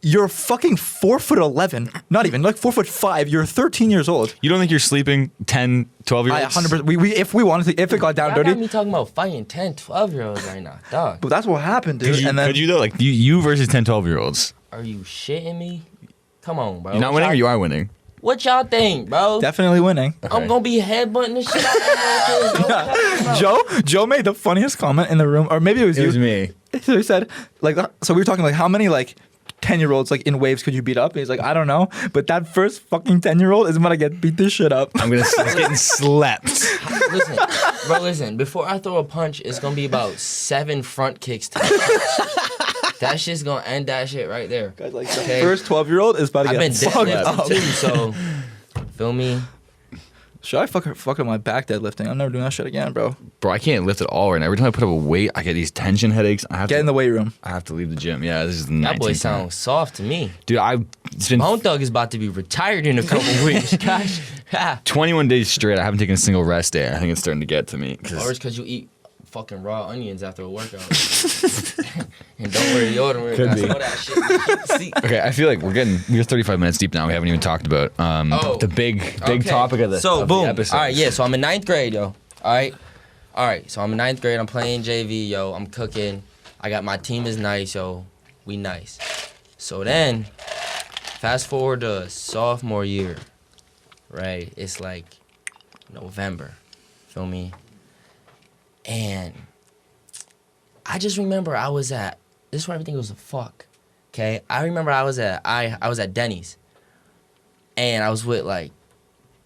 you're fucking 4'11". Not even like 4'5". You're 13 years old. You don't think you're sleeping 10, 12-year-olds? 100%. We if we wanted to, if it got down Y'all got dirty. me talking about fighting 10, 12-year-olds right now, dog. But that's what happened, dude. And then Could you though? Like you versus 10, 12-year-olds. Are you shitting me? Come on, bro. You're not winning or you are winning? What y'all think, bro? definitely winning. I'm gonna be headbutting the shit out of you. Joe made the funniest comment in the room, or maybe it was It you. was me. So he said, like, so we were talking like, how many like 10-year-olds like in waves could you beat up? And he's like, I don't know, but that first fucking 10-year-old is gonna get beat this shit up. I'm getting slept. Listen. Before I throw a punch, it's gonna be about 7 front kicks to the punch. That shit's gonna end that shit right there. Guys, like the Okay. first 12-year-old is about to I've been get fucked up. deadlifting too, so feel me. Should I fuck up my back deadlifting? I'm never doing that shit again, bro. Bro, I can't lift at all right now. Every time I put up a weight, I get these tension headaches. Get in the weight room. I have to leave the gym. Yeah, this is the That boy 19th time. sounds soft to me. Dude, it's been Bone Thug is about to be retired in a couple weeks. Gosh. 21 days straight. I haven't taken a single rest day. I think it's starting to get to me. Or it's because you eat fucking raw onions after a workout. And don't wear deodorant. Could That's be. all that shit. See. Okay, I feel like we're 35 minutes deep now. We haven't even talked about the big Okay. topic of the So of boom. the episode. All right, yeah. So I'm in 9th grade, yo. All right. So I'm in 9th grade. I'm playing JV, yo. I'm cooking. I got my team is nice, yo. We nice. So then, fast forward to sophomore year, right? It's like November. Feel me? And I just remember I was at. This is where everything goes to fuck. Okay, I remember I was at Denny's, and I was with like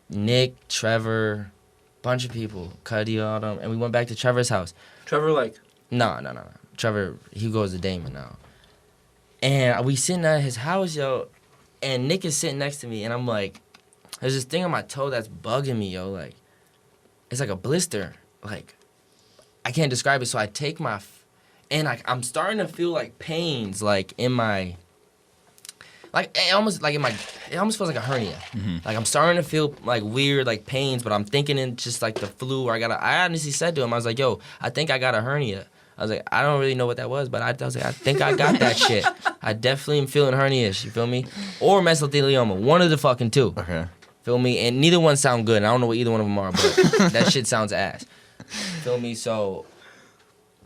Nick, Trevor, bunch of people, Cuddy, all them, and we went back to Trevor's house. Trevor, like, No. Trevor, he goes to Damon now. And we sitting at his house, yo, and Nick is sitting next to me, and I'm like, there's this thing on my toe that's bugging me, yo, like, it's like a blister, like, I can't describe it, so I take my, and I'm starting to feel like pains, like, in my, like, it almost feels like a hernia. Mm-hmm. Like, I'm starting to feel, like, weird, like, pains, but I'm thinking it's just, like, the flu, or I honestly said to him, I was like, yo, I think I got a hernia. I was like, I don't really know what that was, but I was like, I think I got that shit. I definitely am feeling hernia-ish, you feel me? Or mesothelioma, one of the fucking two. Okay. Feel me? And neither one sound good. And I don't know what either one of them are, but that shit sounds ass. Feel me? So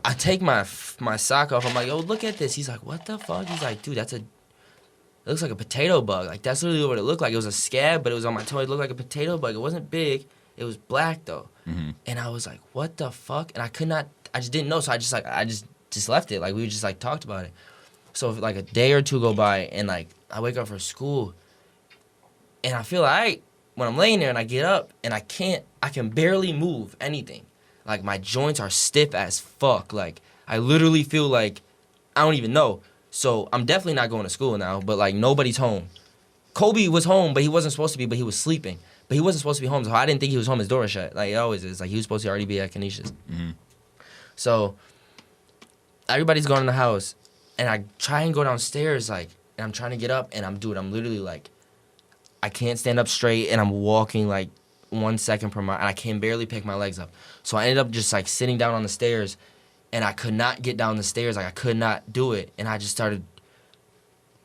I take my sock off. I'm like, yo, look at this. He's like, what the fuck? He's like, dude, it looks like a potato bug. Like, that's literally what it looked like. It was a scab, but it was on my toe. It looked like a potato bug. It wasn't big. It was black, though. Mm-hmm. And I was like, what the fuck? And I just didn't know, so I just left it. Like, we just, like, talked about it. So, like, a day or two go by, and, like, I wake up for school, and I feel like when I'm laying there, and I get up, and I can barely move anything. Like, my joints are stiff as fuck. Like, I literally feel like I don't even know. So, I'm definitely not going to school now, but, like, nobody's home. Kobe was home, but he wasn't supposed to be, but he was sleeping. But he wasn't supposed to be home, so I didn't think he was home. His door was shut. Like, it always is. Like, he was supposed to already be at Canisius. Mm-hmm. So, everybody's going in the house, and I try and go downstairs, like, and I'm trying to get up, and I'm literally, like, I can't stand up straight, and I'm walking, like, 1 second per mile, and I can barely pick my legs up. So I ended up just, like, sitting down on the stairs, and I could not get down the stairs. Like, I could not do it, and I just started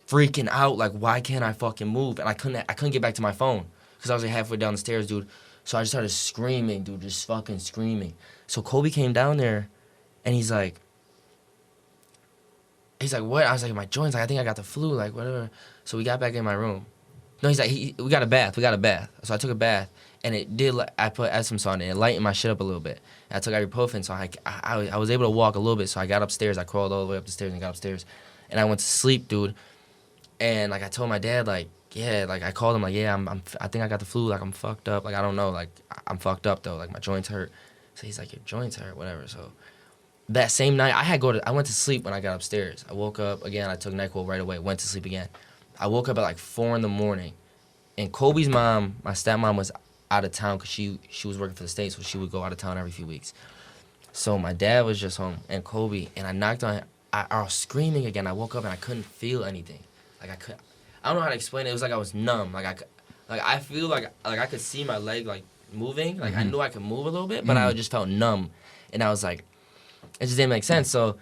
freaking out, like, why can't I fucking move? And I couldn't get back to my phone, because I was, like, halfway down the stairs, dude. So I just started screaming, dude, just fucking screaming. So Kobe came down there, and he's like, what? I was like, my joints, like, I think I got the flu, like, whatever. So we got back in my room. No, he's like, we got a bath. So I took a bath, and it did, I put Epsom salt in it. It lightened my shit up a little bit. And I took ibuprofen, so I was able to walk a little bit. So I got upstairs. I crawled all the way up the stairs and got upstairs. And I went to sleep, dude. And, like, I told my dad, like, yeah, like, I called him, like, yeah, I think I got the flu. Like, I'm fucked up. Like, I don't know. Like, I'm fucked up, though. Like, my joints hurt. So he's like, your joints hurt, whatever. So that same night, I went to sleep when I got upstairs. I woke up, again, I took NyQuil right away, went to sleep again. I woke up at, like, 4 in the morning. And Kobe's mom, my stepmom, was out of town because she was working for the States, so she would go out of town every few weeks. So my dad was just home, and Kobe, and I knocked on, I was screaming again. I woke up, and I couldn't feel anything. Like, I don't know how to explain it. It was like I was numb. Like, Like I feel like I could see my leg like moving. Like I knew I could move a little bit, but I just felt numb, and I was like, it just didn't make sense. So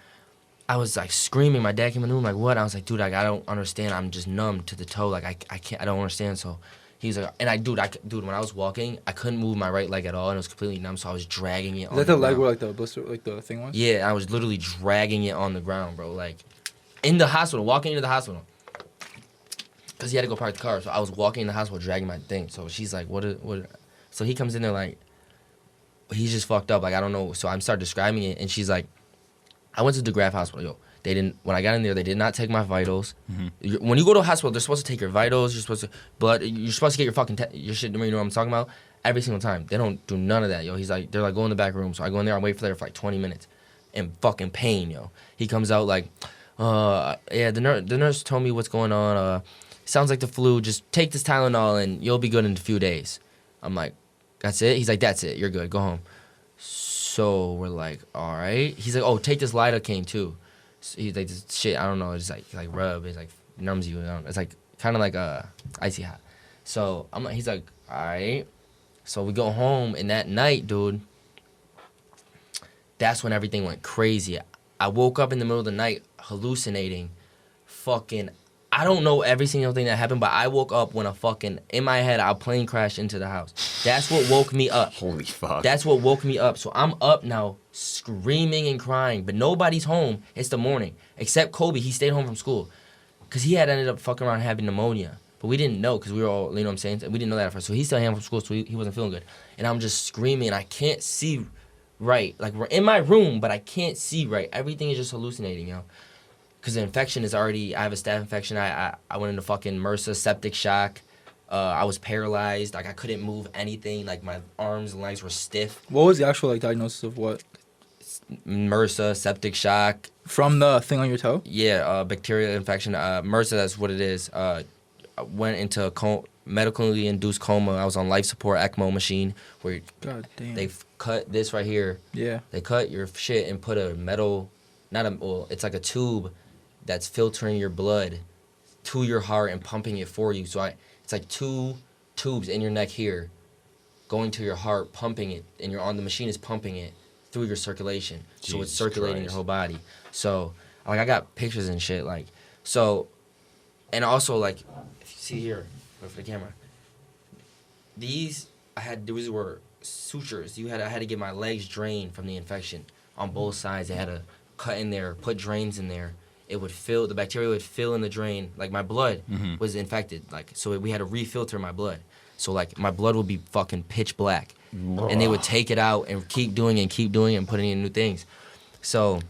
I was like screaming. My dad came in the room like, what? I was like, dude, like I don't understand. I'm just numb to the toe. Like I can't. I don't understand. So he was like, and dude, when I was walking, I couldn't move my right leg at all, and it was completely numb. So I was dragging it. Is that the leg where like the blister, like the thing was? Yeah, I was literally dragging it on the ground, bro. Like in the hospital, walking into the hospital. Because he had to go park the car. So I was walking in the hospital dragging my thing. So she's like, what? So he comes in there like, he's just fucked up. Like, I don't know. So I started describing it. And she's like, I went to the DeGraff hospital. Yo, when I got in there, they did not take my vitals. When you go to a hospital, they're supposed to take your vitals. You're supposed to get your fucking, your shit, you know what I'm talking about? Every single time. They don't do none of that, yo. They're like, go in the back room. So I go in there, I wait for like 20 minutes. In fucking pain, yo. He comes out like, yeah, the nurse told me what's going on. Sounds like the flu. Just take this Tylenol and you'll be good in a few days. I'm like, that's it? He's like, that's it. You're good. Go home. So we're like, all right. He's like, oh, take this lidocaine too. So he's like, this shit, I don't know. It's like rub. It's like numbs you. It's like kind of like icy hot. So I'm like, he's like, all right. So we go home and that night, dude, that's when everything went crazy. I woke up in the middle of the night hallucinating. Fucking, I don't know every single thing that happened, but I woke up when in my head, a plane crashed into the house. That's what woke me up. Holy fuck. That's what woke me up. So I'm up now, screaming and crying, but nobody's home. It's the morning, except Kobe. He stayed home from school because he had ended up fucking around having pneumonia. But we didn't know because we were all, you know what I'm saying? We didn't know that at first. So he still had home from school, so he wasn't feeling good. And I'm just screaming, and I can't see right. Like, we're in my room, but I can't see right. Everything is just hallucinating, yo. Because the infection is already, I have a staph infection. I went into fucking MRSA, septic shock. I was paralyzed. Like, I couldn't move anything. Like, my arms and legs were stiff. What was the actual like diagnosis of what? MRSA, septic shock. From the thing on your toe? Yeah, bacterial infection. MRSA, that's what it is. I went into medically induced coma. I was on life support ECMO machine where God damn. they cut this right here. Yeah. They cut your shit and put a metal, it's like a tube that's filtering your blood to your heart and pumping it for you. So it's like two tubes in your neck here going to your heart, pumping it, and the machine is pumping it through your circulation. So it's circulating your whole body. So like I got pictures and shit like, so, and also like, if you see here, for the camera, these were sutures. I had to get my legs drained from the infection on both sides. They had to cut in there, put drains in there. It would the bacteria would fill in the drain. Like my blood was infected. Like, so we had to refilter my blood. So like my blood would be fucking pitch black. And they would take it out and keep doing it and putting in new things. So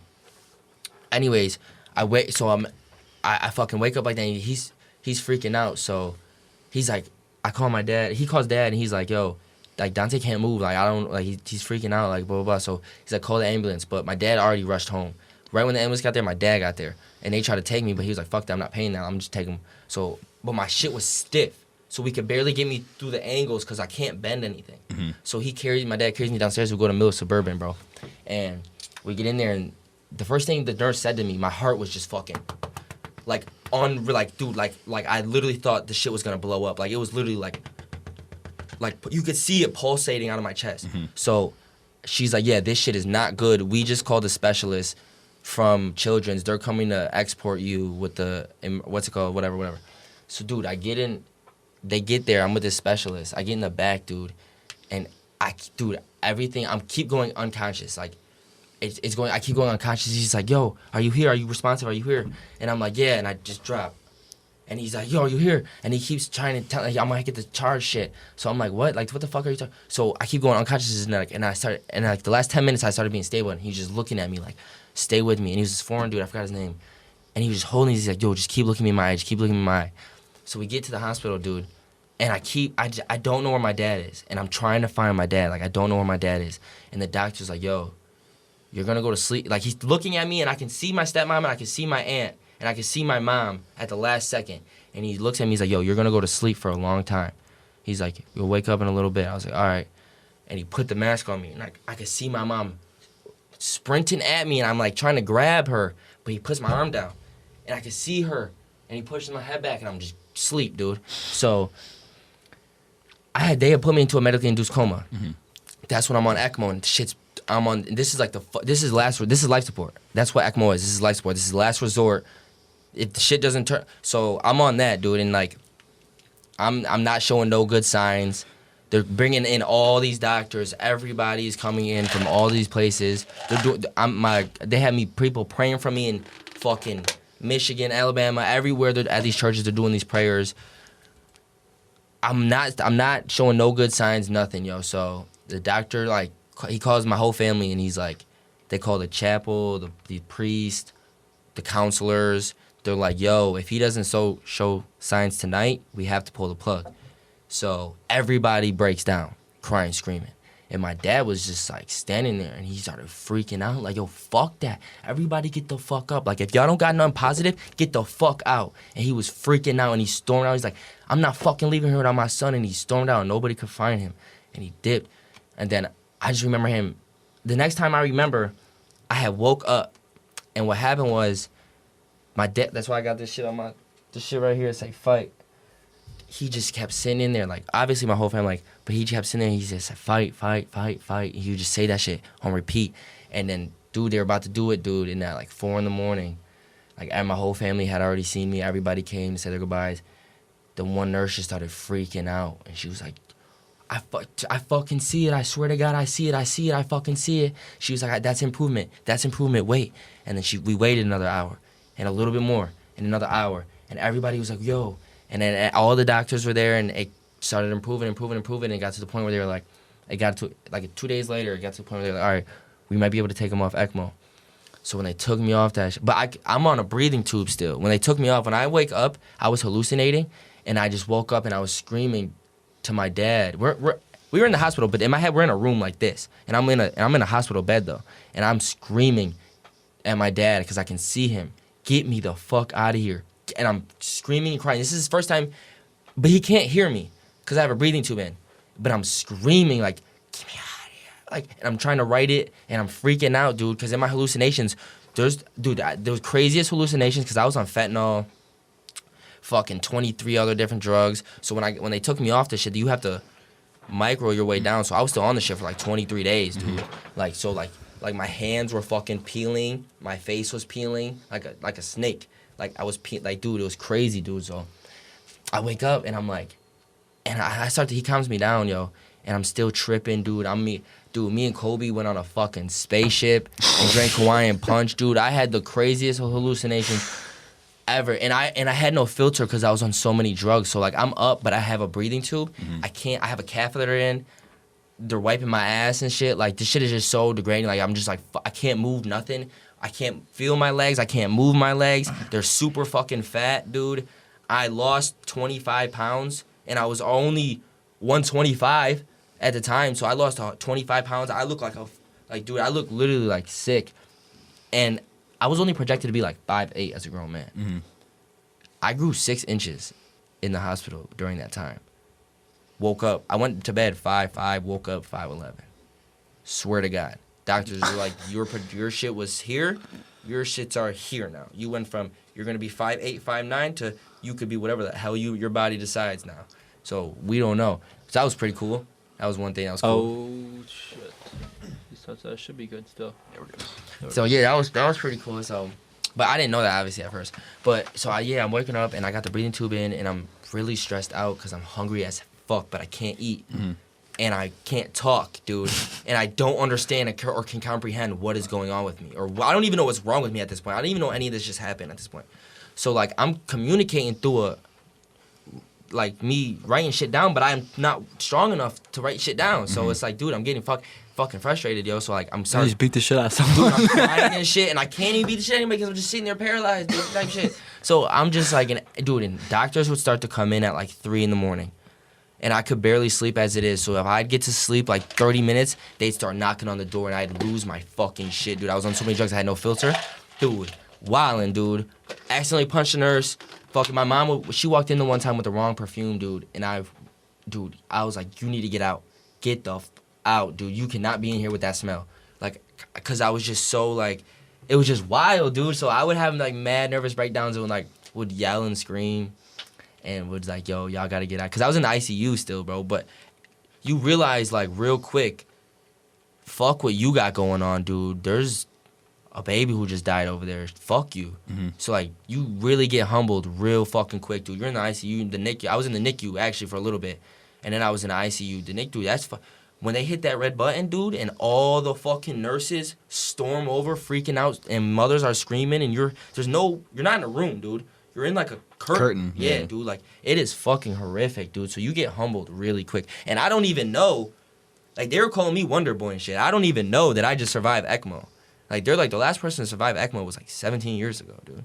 anyways, I fucking wake up like that and he's freaking out. So he's like, I call my dad. He calls dad and he's like, yo, like Dante can't move. Like I don't, like he's freaking out. Like blah blah blah. So he's like, call the ambulance. But my dad already rushed home. Right when the ambulance got there, my dad got there and they tried to take me, but he was like, fuck that, I'm not paying that. I'm just taking him. So, but my shit was stiff. So we could barely get me through the angles because I can't bend anything. So my dad carries me downstairs. We go to Middle Suburban, bro. And we get in there and the first thing the nurse said to me, my heart was just fucking dude, I literally thought the shit was gonna blow up. Like it was literally like you could see it pulsating out of my chest. So she's like, yeah, this shit is not good. We just called a specialist from Children's. They're coming to export you with the, what's it called, whatever. So dude, they get there, I'm with this specialist. I get in the back, dude, and everything, keep going unconscious. Like, I keep going unconscious. He's like, yo, are you here? Are you responsive? Are you here? And I'm like, yeah, and I just drop. And he's like, yo, are you here? And he keeps trying to tell me, I'm gonna get the charge shit. So I'm like, what? Like, what the fuck are you talking? So I keep going unconscious, and like the last 10 minutes, I started being stable, and he's just looking at me like, stay with me. And he was this foreign dude, I forgot his name. And he was just holding, he's like, yo, just keep looking me in my eye, just keep looking me in my eye. So we get to the hospital, dude, and I don't know where my dad is. And I'm trying to find my dad. Like, I don't know where my dad is. And the doctor's like, yo, you're gonna go to sleep. Like, he's looking at me, and I can see my stepmom, and I can see my aunt, and I can see my mom at the last second. And he looks at me, he's like, yo, you're gonna go to sleep for a long time. He's like, you'll wake up in a little bit. I was like, all right. And he put the mask on me, and I could see my mom sprinting at me, and I'm like trying to grab her, but he puts my arm down, and I could see her, and he pushes my head back, and I'm just asleep, dude. So they had put me into a medically induced coma. That's when I'm on ECMO and I'm on. This is life support. That's what ECMO is. This is life support. This is last resort. If the shit doesn't turn, so I'm on that, dude, and like, I'm not showing no good signs. They're bringing in all these doctors. Everybody's coming in from all these places. They have people praying for me in fucking Michigan, Alabama, everywhere. They're at these churches. They're doing these prayers. I'm not showing no good signs, nothing, yo. So the doctor, like, he calls my whole family, and he's like, they call the chapel, the priest, the counselors. They're like, yo, if he doesn't show signs tonight, we have to pull the plug. So everybody breaks down, crying, screaming. And my dad was just like standing there, and he started freaking out, like, yo, fuck that. Everybody get the fuck up. Like, if y'all don't got nothing positive, get the fuck out. And he was freaking out, and he stormed out. He's like, I'm not fucking leaving here without my son. And he stormed out, and nobody could find him. And he dipped. And then I just remember him. The next time I remember, I had woke up, and what happened was, my dad, that's why I got this shit right here, it's like, fight. He just kept sitting in there, like, obviously my whole family, like, but he kept sitting there, and he just said, fight, fight, fight, fight. He would just say that shit on repeat. And then, dude, they were about to do it, dude, and at like 4 a.m, like, and my whole family had already seen me. Everybody came to say their goodbyes. The one nurse just started freaking out, and she was like, I fucking see it. I swear to God, I see it. I fucking see it. She was like, that's improvement. Wait. And then we waited another hour, and a little bit more, and another hour. And everybody was like, yo. And then all the doctors were there, and it started improving, and it got to the point where they were like, it got to, like, 2 days later, it got to the point where they were like, all right, we might be able to take him off ECMO. So when they took me off that but I'm on a breathing tube still. When they took me off, when I wake up, I was hallucinating, and I just woke up, and I was screaming to my dad. We were in the hospital, but in my head, we're in a room like this, and I'm in a hospital bed, though, and I'm screaming at my dad because I can see him. Get me the fuck out of here. And I'm screaming and crying. This is his first time, but he can't hear me because I have a breathing tube in. But I'm screaming, like, get me out of here. Like, and I'm trying to write it, and I'm freaking out, dude, because in my hallucinations, there was craziest hallucinations because I was on fentanyl, fucking 23 other different drugs. So when they took me off this shit, you have to micro your way down. So I was still on the shit for like 23 days, dude. Like, so like my hands were fucking peeling, my face was peeling like a snake. Like, I was like, dude, it was crazy, dude. So I wake up, and I'm like, and he calms me down, yo, and I'm still tripping, dude. Me and Kobe went on a fucking spaceship and drank Hawaiian punch, dude. I had the craziest hallucinations ever, and I had no filter because I was on so many drugs. So, like, I'm up, but I have a breathing tube. I have a catheter in. They're wiping my ass and shit. Like, this shit is just so degrading. Like, I'm just like, I can't move nothing. I can't feel my legs. I can't move my legs. They're super fucking fat, dude. I lost 25 pounds, and I was only 125 at the time. So I lost 25 pounds. I look dude, I look literally like sick. And I was only projected to be like 5'8" as a grown man. I grew 6 inches in the hospital during that time. Woke up. I went to bed 5'5", woke up 5'11". Swear to God. Doctors were like, your shit was here, your shits are here now. You went from, you're going to be 5'8", 5'9", to you could be whatever the hell your body decides now. So we don't know. So that was pretty cool. That was one thing that was cool. Oh, shit. So that should be good still. There we go. So yeah, that was pretty cool. So, but I didn't know that obviously at first. But so I'm waking up, and I got the breathing tube in, and I'm really stressed out because I'm hungry as fuck, but I can't eat. And I can't talk, dude. And I don't understand or can comprehend what is going on with me. Or I don't even know what's wrong with me at this point. I don't even know any of this just happened at this point. So, like, I'm communicating through me writing shit down, but I'm not strong enough to write shit down. So it's like, dude, I'm getting fucking frustrated, yo. So, like, I'm sorry. You just beat the shit out of someone. Dude, I'm crying and shit, and I can't even beat the shit anymore because I'm just sitting there paralyzed, dude, type shit. So I'm just like, and doctors would start to come in at like 3 a.m. And I could barely sleep as it is. So if I'd get to sleep like 30 minutes, they'd start knocking on the door, and I'd lose my fucking shit, dude. I was on so many drugs, I had no filter. Dude, wildin', dude. Accidentally punched a nurse. Fucking my mom, she walked in the one time with the wrong perfume, dude. And I was like, you need to get out. Get the out, dude. You cannot be in here with that smell. Like, because I was just so, like, it was just wild, dude. So I would have, like, mad nervous breakdowns and, like, would yell and scream. And was like, yo, y'all gotta get out. Because I was in the ICU still, bro. But you realize like real quick, fuck what you got going on, dude. There's a baby who just died over there. Fuck you. So like you really get humbled real fucking quick, dude. You're in the ICU, the NICU. I was in the NICU actually for a little bit, and then I was in the ICU. The NICU, that's when they hit that red button, dude, and all the fucking nurses storm over, freaking out, and mothers are screaming, and you're not in a room, dude. You're in like a curtain. Yeah, dude. Like it is fucking horrific, dude. So you get humbled really quick, and I don't even know. Like they were calling me Wonder Boy and shit. I don't even know that I just survived ECMO. Like, they're like, the last person to survive ECMO was like 17 years ago, dude.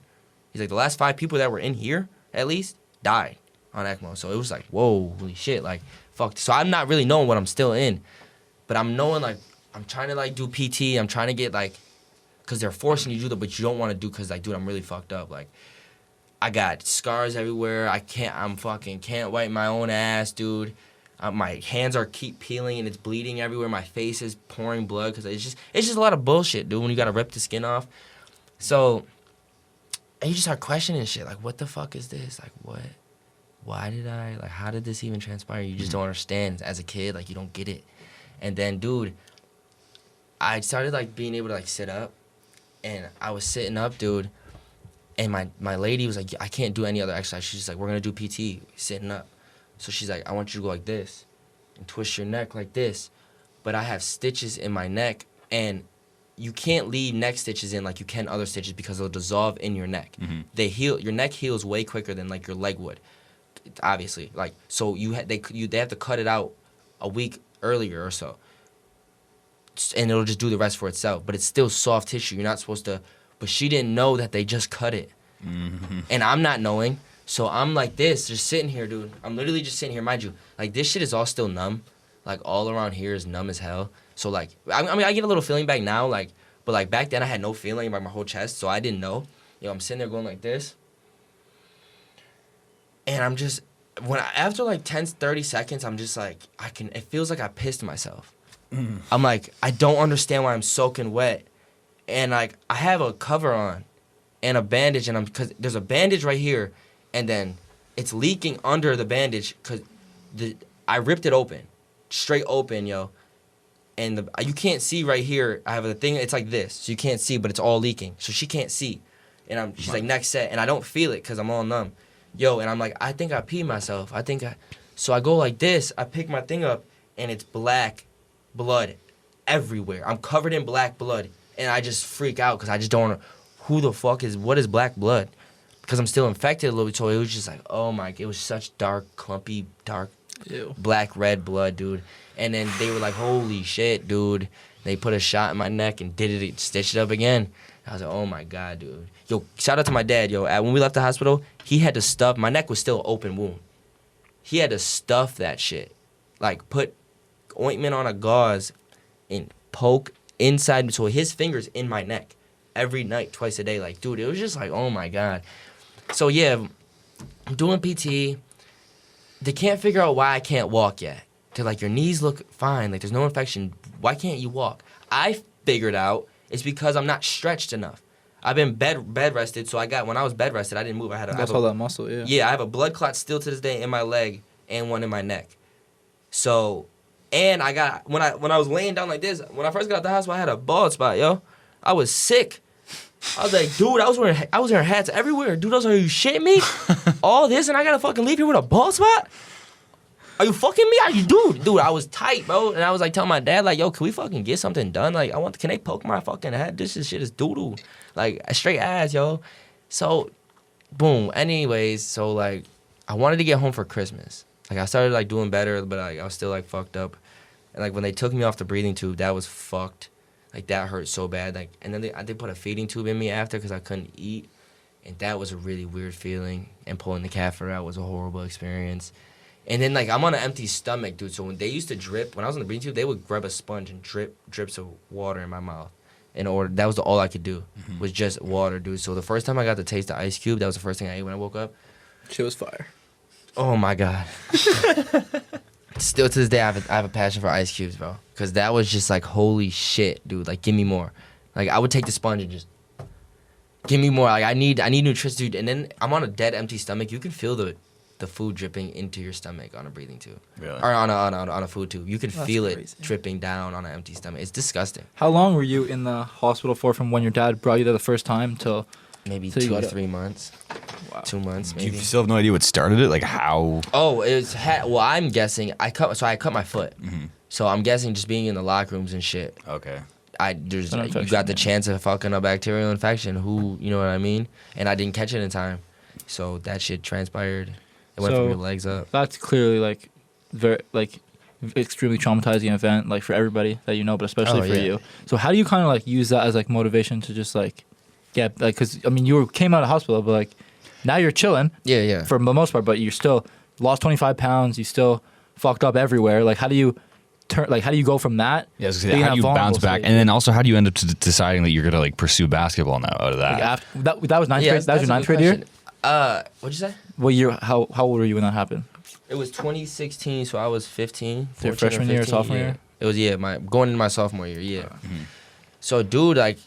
He's like, the last 5 people that were in here, at least, died on ECMO. So it was like, whoa, holy shit, like, fuck. So I'm not really knowing what I'm still in. But I'm knowing, like, I'm trying to, like, do PT. I'm trying to get, like, because they're forcing you to do that, but you don't want to do because, like, dude, I'm really fucked up. Like, I got scars everywhere. I'm fucking can't wipe my own ass, dude. My hands keep peeling and it's bleeding everywhere. My face is pouring blood because it's just a lot of bullshit, dude. When you gotta rip the skin off, so and you just start questioning shit like, what the fuck is this? Like, what? Why did I? Like, how did this even transpire? You just don't understand as a kid. Like, you don't get it. And then, dude, I started like being able to like sit up, and I was sitting up, dude. And my lady was like, I can't do any other exercise. She's just like, we're gonna do PT, sitting up. So she's like, I want you to go like this and twist your neck like this. But I have stitches in my neck, and you can't leave neck stitches in like you can other stitches because they'll dissolve in your neck. They heal. Your neck heals way quicker than like your leg would, obviously. Like so they have to cut it out a week earlier or so, and it'll just do the rest for itself. But it's still soft tissue. You're not supposed to. But she didn't know that they just cut it, and I'm not knowing. So I'm like this, just sitting here, dude. I'm literally just sitting here, mind you. Like, this shit is all still numb. Like, all around here is numb as hell. So, like, I mean, I get a little feeling back now, like, but, like, back then I had no feeling in my whole chest, so I didn't know. I'm sitting there going like this. And I'm just, after, like, 10, 30 seconds, I'm just like, it feels like I pissed myself. I'm like, I don't understand why I'm soaking wet. And, like, I have a cover on and a bandage, and because there's a bandage right here. And then it's leaking under the bandage because I ripped it open, straight open, yo. And you can't see right here. I have a thing. It's like this, so you can't see, but it's all leaking, so she can't see. And she's like, next set, and I don't feel it because I'm all numb, yo. And I'm like, I think I peed myself. So I go like this. I pick my thing up, and it's black blood everywhere. I'm covered in black blood, and I just freak out because I just don't know what is black blood. Because I'm still infected a little bit, so it was just like, oh my, it was such dark, clumpy, black, red blood, dude. And then they were like, holy shit, dude. They put a shot in my neck and stitched it up again. I was like, oh my God, dude. Yo, shout out to my dad, yo. When we left the hospital, he had to stuff, my neck was still open wound. He had to stuff that shit. Like, put ointment on a gauze and poke inside, so his fingers in my neck every night, twice a day. Like, dude, it was just like, oh my God. So, yeah, I'm doing PT. They can't figure out why I can't walk yet. They're like, your knees look fine. Like, there's no infection. Why can't you walk? I figured out it's because I'm not stretched enough. I've been bed rested, so when I was bed rested, I didn't move. That's all that muscle, yeah. Yeah, I have a blood clot still to this day in my leg and one in my neck. So, and when I was laying down like this, when I first got out the hospital, I had a bald spot, yo. I was sick. I was like, dude, I was wearing hats everywhere. Dude, are you shitting me? All this, and I gotta fucking leave here with a bald spot? Are you fucking me? Are you, dude, I was tight, bro. And I was like telling my dad, like, yo, can we fucking get something done? Like, can they poke my fucking head? This shit is doo-doo. Like, a straight ass, yo. So, boom. Anyways, so, like, I wanted to get home for Christmas. Like, I started, like, doing better, but, like, I was still, like, fucked up. And, like, when they took me off the breathing tube, that was fucked. Like, that hurt so bad. Like, and then they put a feeding tube in me after because I couldn't eat. And that was a really weird feeling. And pulling the catheter out was a horrible experience. And then, like, I'm on an empty stomach, dude. So when they used to drip, when I was on the breathing tube, they would grab a sponge and drip drips of water in my mouth. That was all I could do, was just water, dude. So the first time I got to taste the ice cube, that was the first thing I ate when I woke up. Shit was fire. Oh, my God. Still to this day, I have a passion for ice cubes, bro. Because that was just like, holy shit, dude. Like, give me more. Like, I would take the sponge and just, give me more. Like, I need nutrition, dude. And then I'm on a dead, empty stomach. You can feel the the food dripping into your stomach on a breathing tube. Really? Or on a food tube. You can That's feel crazy. it dripping down on an empty stomach. It's disgusting. How long were you in the hospital for from when your dad brought you there the first time till? Maybe So you 2 got to it. 3 months. Wow. 2 months, Do you maybe. still have no idea what started it? Like how? Oh, well, I'm guessing I cut my foot. So I'm guessing just being in the locker rooms and shit. Okay. You infection, got the yeah. chance of fucking a bacterial infection. You know what I mean? And I didn't catch it in time, so that shit transpired. It went So- from your legs up. That's clearly like very like extremely traumatizing event like for everybody that you know, but especially Oh, for yeah. you. So how do you kind of like use that as like motivation to just like get like because I mean came out of hospital, but like now you're chilling Yeah. for the most part, but you're still lost 25 pounds. You still fucked up everywhere. Like how do you how do you go from that? Yeah, I was being gonna say, how that do you bounce vulnerable back? stage? And then also, how do you end up deciding that you're gonna like pursue basketball now out of that? Like after, that was ninth grade. That was your ninth grade year. What'd you say? What year? How old were you when that happened? It was 2016, so I was 15. So your 14 or freshman year or 15, sophomore yeah. year? It was my going into my sophomore year. Yeah. So dude, like,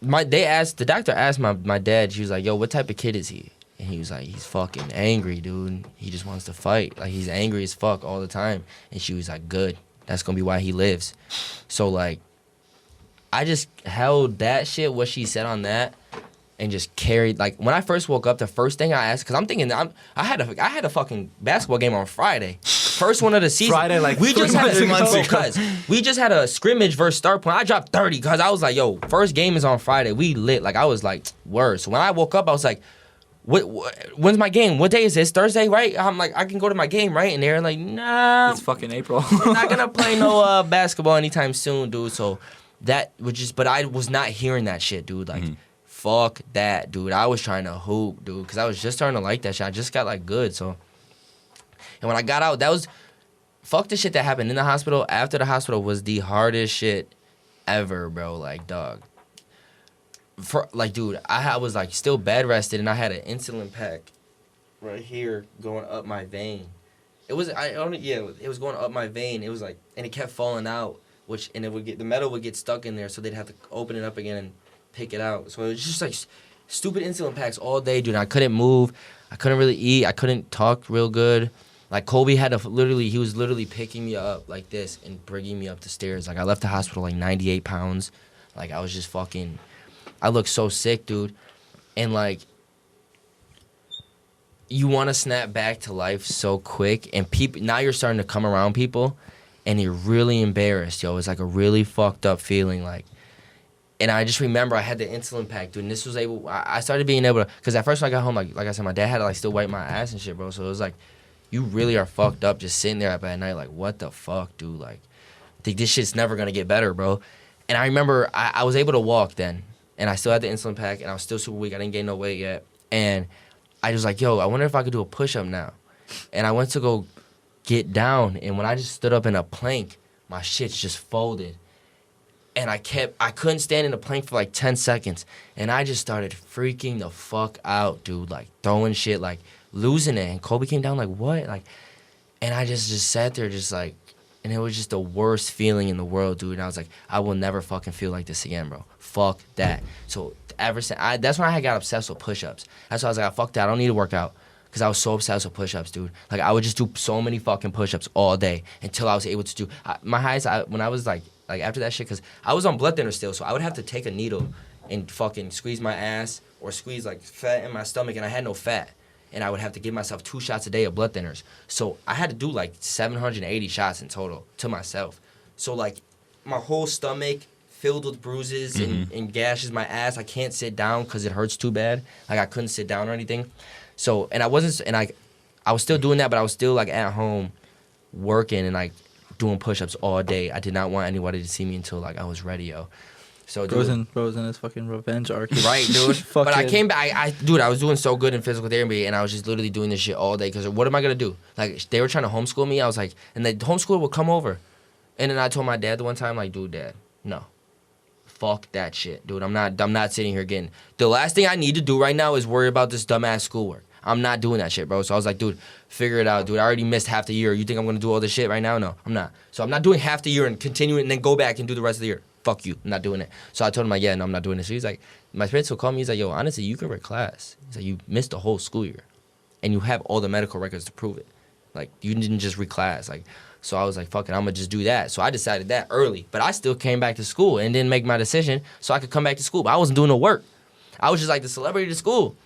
the doctor asked my dad. She was like, "Yo, what type of kid is he?" And he was like, "He's fucking angry, dude. He just wants to fight. Like he's angry as fuck all the time." And she was like, "Good. That's gonna be why he lives." So like, I just held that shit, what she said on that, and just carried. Like when I first woke up, the first thing I asked, because I'm thinking I had a fucking basketball game on Friday, first one of the season. Friday, like we 3 just had months ago. cuz we just had a scrimmage versus Star Point. I dropped 30 because I was like, yo, first game is on Friday. We lit. Like I was like, word. So when I woke up, I was like, when's my game? What day is this? Thursday, right? I'm like, I can go to my game, right? And they're like, nah, It's fucking April. we're not gonna play no basketball anytime soon, dude. So that was just, but I was not hearing that shit, dude. Like, fuck that, dude. I was trying to hoop, dude, because I was just starting to like that shit. I just got like good, so. And when I got out, that was, fuck the shit that happened in the hospital. After the hospital was the hardest shit ever, bro. Like, dog. Dude, I was like still bed rested, and I had an insulin pack right here going up my vein. It was it was going up my vein. It was like, and it kept falling out, the metal would get stuck in there, so they'd have to open it up again and pick it out. So it was just like stupid insulin packs all day, dude. I couldn't move. I couldn't really eat. I couldn't talk real good. Like Kobe he was literally picking me up like this and bringing me up the stairs. Like I left the hospital like 98 pounds. Like I was just fucking, I looked so sick, dude. And like, you want to snap back to life so quick, and now you're starting to come around people, and you're really embarrassed, yo. It's like a really fucked up feeling, like. And I just remember I had the insulin pack, dude, and this was I started being able to, because at first when I got home, like I said, my dad had to like still wipe my ass and shit, bro. So it was like, you really are fucked up just sitting there up at night, like, what the fuck, dude? Like, I think this shit's never gonna get better, bro. And I remember I was able to walk then, and I still had the insulin pack, and I was still super weak. I didn't gain no weight yet, and I was like, yo, I wonder if I could do a push-up now. And I went to go get down, and when I just stood up in a plank, my shit's just folded. And I couldn't stand in a plank for like 10 seconds. And I just started freaking the fuck out, dude. Like, throwing shit, like, losing it. And Kobe came down like, what? Like, and I just sat there just like, and it was just the worst feeling in the world, dude. And I was like, I will never fucking feel like this again, bro. Fuck that. So ever since, that's when I got obsessed with push-ups. That's why I was like, fuck that. I don't need to work out. Because I was so obsessed with push-ups, dude. Like, I would just do so many fucking push-ups all day until I was able to do, my highest, when I was like after that shit, because I was on blood thinner still, so I would have to take a needle and fucking squeeze my ass or squeeze like fat in my stomach, and I had no fat. And I would have to give myself 2 shots a day of blood thinners. So I had to do like 780 shots in total to myself. So like my whole stomach filled with bruises and gashes, my ass. I can't sit down because it hurts too bad. Like I couldn't sit down or anything. So, and I was still doing that, but I was still like at home working and like doing push-ups all day. I did not want anybody to see me until like I was ready, yo. So dude, Bro's in his fucking revenge arc. right, dude. Fucking- But I came back. I was doing so good in physical therapy, and I was just literally doing this shit all day. Because what am I gonna do? Like they were trying to homeschool me. I was like, and the homeschool would come over, and then I told my dad the one time, like, dude, dad, no, fuck that shit, dude. I'm not sitting here getting. The last thing I need to do right now is worry about this dumbass schoolwork. I'm not doing that shit, bro. So I was like, dude, figure it out, dude. I already missed half the year. You think I'm gonna do all this shit right now? No, I'm not. So I'm not doing half the year and continue it and then go back and do the rest of the year. Fuck you. I'm not doing it. So I told him, like, yeah, no, I'm not doing this. So he's like, my principal called me. He's like, yo, honestly, you can reclass. He's like, you missed the whole school year. and you have all the medical records to prove it. Like, you didn't just reclass. Like, so I was like, fuck it, I'm gonna just do that. So I decided that early, but I still came back to school and didn't make my decision so I could come back to school. But I wasn't doing no work. I was just like the celebrity to school.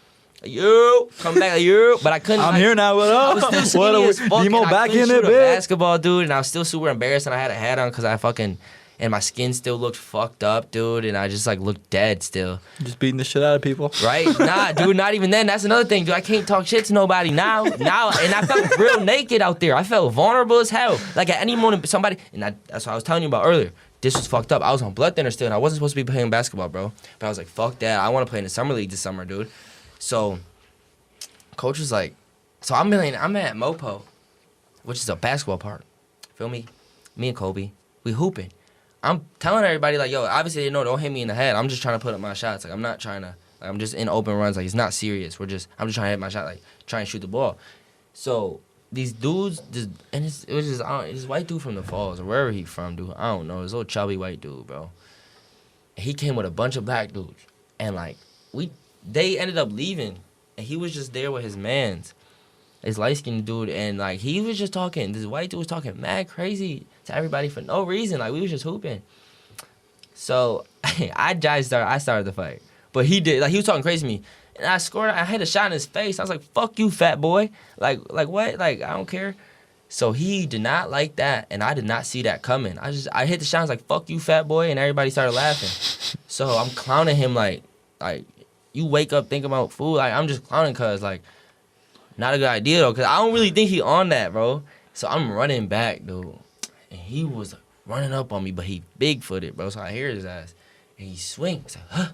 Yo, come back, yo. But I couldn't. I'm here now. What I up? was still skinny as fuck. Nemo And I back couldn't in shoot it, a bitch. basketball, dude, and I was still super embarrassed. And I had a hat on because I fucking and my skin still looked fucked up, dude. And I just like looked dead still. Just beating the shit out of people. Right? Nah, dude, not even then. That's another thing, dude. I can't talk shit to nobody now. And I felt real naked out there. I felt vulnerable as hell. Like at any moment, somebody, that's what I was telling you about earlier. This was fucked up. I was on blood thinner still, and I wasn't supposed to be playing basketball, bro. But I was like, fuck that. I want to play in the summer league this summer, dude. So, coach was like, so I'm at Mopo, which is a basketball park. Feel me? Me and Kobe, we hooping. I'm telling everybody, like, yo, obviously they know don't hit me in the head. I'm just trying to put up my shots. Like, I'm not trying to, like, I'm just in open runs. Like, it's not serious. I'm just trying to hit my shot, like, try and shoot the ball. So, these dudes, it was just, this white dude from the Falls, or wherever he from, dude. I don't know. This little chubby white dude, bro. He came with a bunch of black dudes. And, like, they ended up leaving. And he was just there with his mans. This light-skinned dude, and like he was just talking. This white dude was talking mad crazy to everybody for no reason. Like we was just hooping. So I started the fight, but he did. Like he was talking crazy to me, and I scored. I had a shot in his face. I was like, "Fuck you, fat boy!" Like what? Like I don't care. So he did not like that, and I did not see that coming. I hit the shot. I was like, "Fuck you, fat boy," and everybody started laughing. So I'm clowning him like you wake up thinking about food. Like I'm just clowning cause like. Not a good idea, though, because I don't really think he on that, bro. So I'm running back, dude. And he was running up on me, but he big-footed, bro. So I hear his ass. And he swings. Like, huh,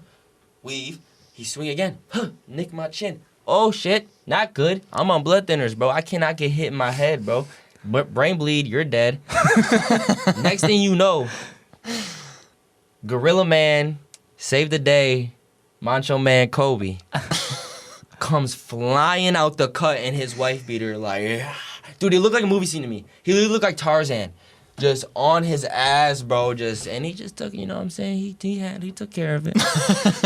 weave. He swing again. Huh, nick my chin. Oh, shit. Not good. I'm on blood thinners, bro. I cannot get hit in my head, bro. But brain bleed, you're dead. Next thing you know, Gorilla Man, Save the Day, Macho Man Kobe. Comes flying out the cut in his wife beater like, dude, he looked like a movie scene to me. He literally looked like Tarzan, just on his ass, bro. And he just took, you know what I'm saying? He took care of it.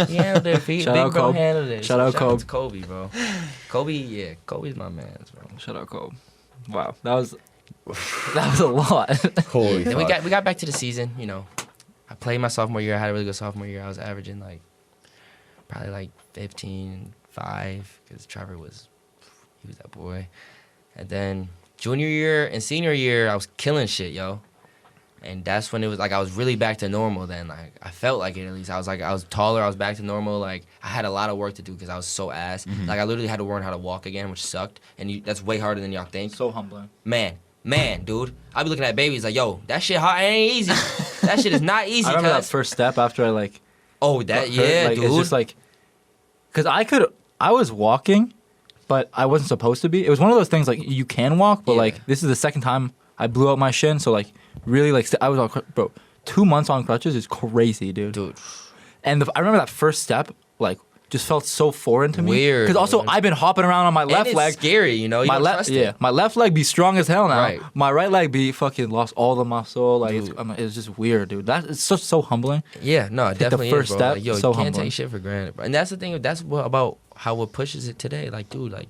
He handled it. Big bro Kobe. handled it. Shout out to Kobe, bro. Kobe's my man, bro. Shout out Kobe. Wow, that was a lot. Holy Then fuck. we got back to the season. You know, I played my sophomore year. I had a really good sophomore year. I was averaging like probably like 15. 5 because Trevor he was that boy. And then junior year and senior year I was killing shit, yo. And that's when it was like I was really back to normal then. Like I felt like it at least. I was taller, I was back to normal. Like I had a lot of work to do because I was so ass. Mm-hmm. Like I literally had to learn how to walk again, which sucked. And that's way harder than y'all think. So humbling. Man, dude. I be looking at babies like, yo, that shit hard ain't easy. That shit is not easy. I remember that cuz. first step after I like Oh, that got yeah, hurt. Like, dude. it's just like because I was walking, but I wasn't supposed to be. It was one of those things like you can walk, but Yeah. like this is the second time I blew out my shin. So like really like I was on bro. 2 months on crutches is crazy, dude. And I remember that first step like just felt so foreign to me. Weird, Because also man. I've been hopping around on my And left it's leg. scary, you know. You My don't left, trust yeah, it. my left leg be strong as hell now. Right. My right leg be fucking lost all the muscle. Like Dude. it's just weird, dude. It's so humbling. Yeah, no, it the definitely first is, bro. step, Like, yo, so you can't humbling. take shit for granted, bro. And that's the thing. That's what about how it pushes it today. Like, dude, like,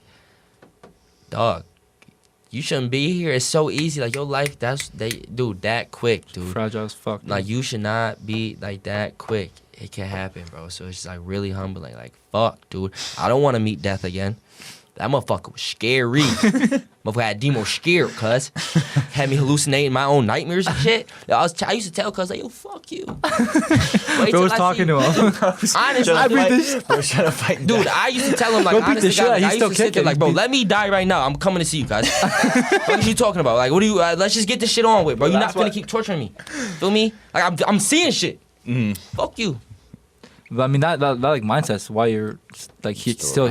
dog, you shouldn't be here. It's so easy. Like your life, dude, that quick, dude. Fragile as fuck. Like you should not be like that quick. It can happen, bro. So it's just like really humbling. Like, fuck, dude. I don't want to meet death again. That motherfucker was scary. Motherfucker had Demo scared, cuz. Had me hallucinating my own nightmares and shit. I used to tell cuz, like, yo, fuck you. Bro was talking to him. Honestly, I beat this. Bro, trying to fight dude, I used to tell him, like, Go beat the honestly, shit out. God, He's I used still to sit there, kicking. like, bro, let me die right now. I'm coming to see you, guys. What are you talking about? Like, what do you, let's just get this shit on with, bro. You're not gonna keep torturing me. Feel me? Like, I'm seeing shit. Fuck you. But I mean that like mindset's why you're like he's still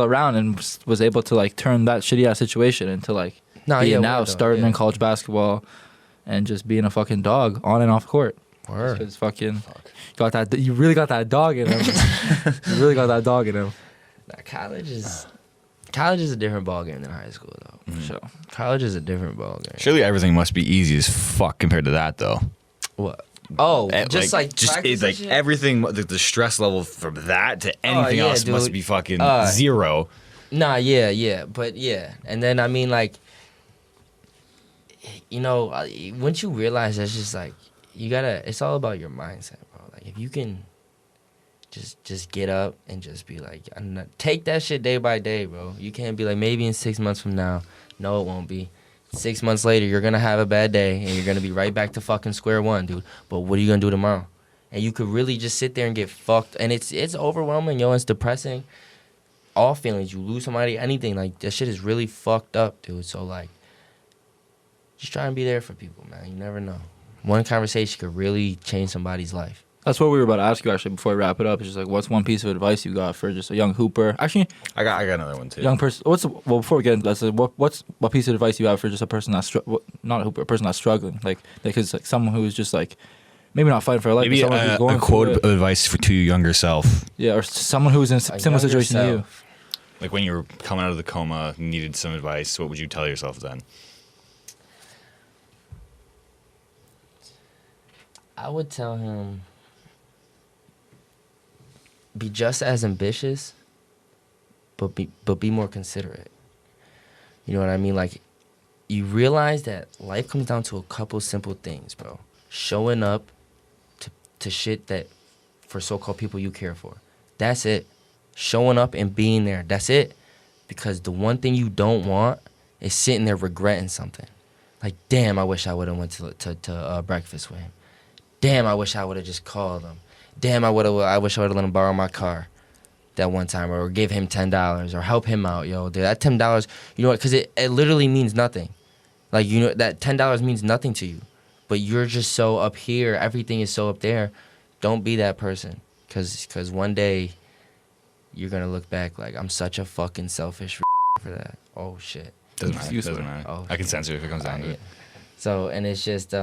around and was able to like turn that shitty ass situation into like being now starting in college basketball and just being a fucking dog on and off court. Word. Because fucking got that you really got that dog in him. You really got that dog in him. Nah, college is a different ballgame than high school, though. So College is a different ballgame. Surely everything must be easy as fuck compared to that, though. What? Oh, just just practice like and shit? everything. The stress level from that to anything yeah, else must dude. be fucking Uh, zero. Nah, yeah, but yeah, and then I mean like, you know, once you realize that's just like you gotta. It's all about your mindset, bro. Like if you can just get up and just be like, take that shit day by day, bro. You can't be like, maybe in 6 months from now. No, it won't be. 6 months later, you're gonna have a bad day and you're gonna be right back to fucking square one, dude. But what are you gonna do tomorrow? And you could really just sit there and get fucked, and it's overwhelming, yo. It's depressing. All feelings, you lose somebody, anything, like that shit is really fucked up, dude. So like, just try and be there for people, man. You never know. One conversation could really change somebody's life. That's what we were about to ask you actually before we wrap it up. It's just like, what's one piece of advice you got for just a young hooper? Actually, I got another one too. young person. Before we get into that, what piece of advice you have for just a person that's not a hooper, a person that's struggling, like like someone who's just like maybe not fighting for their life, Maybe but someone who's going a quote through of it. advice to your younger self. Yeah, or someone who's in a similar younger situation to you. self. Like when you were coming out of the coma, needed some advice. What would you tell yourself then? I would tell him, be just as ambitious, but be more considerate. You know what I mean? Like, you realize that life comes down to a couple simple things, bro. Showing up to shit that for so-called people you care for. That's it. Showing up and being there. That's it. Because the one thing you don't want is sitting there regretting something. Like, damn, I wish I would have went to breakfast with him. Damn, I wish I would have just called him. Damn, I wish I would have let him borrow my car that one time, or give him $10, or help him out, yo. Dude, that $10, you know what? Because it literally means nothing. Like, you know, that $10 means nothing to you. But you're just so up here. Everything is so up there. Don't be that person. Because one day, you're going to look back like, I'm such a fucking selfish for that. Oh, shit. Doesn't matter. Excuse Doesn't me. matter. Oh, I can censor if it comes down to yeah. it. So, and it's just,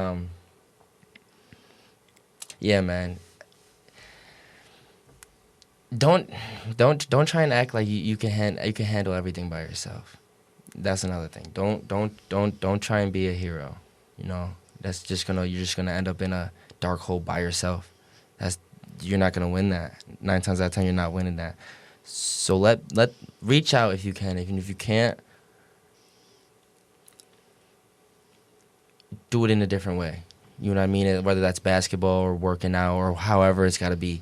yeah, man. Don't try and act like you can handle everything by yourself. That's another thing. Don't try and be a hero. You know, you're just gonna end up in a dark hole by yourself. You're not gonna win that. 9 times out of 10, you're not winning that. So let reach out if you can. Even if you can't, do it in a different way. You know what I mean? Whether that's basketball or working out or however it's got to be,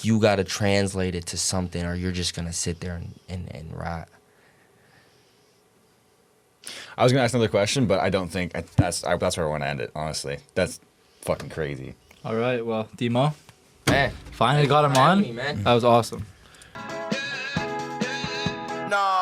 you got to translate it to something, or you're just gonna sit there and rot. I was gonna ask another question, but I don't think that's where I want to end it. Honestly, that's fucking crazy. All right, well, Demo, Man, finally got him for having on. me, man. That was awesome. Nah.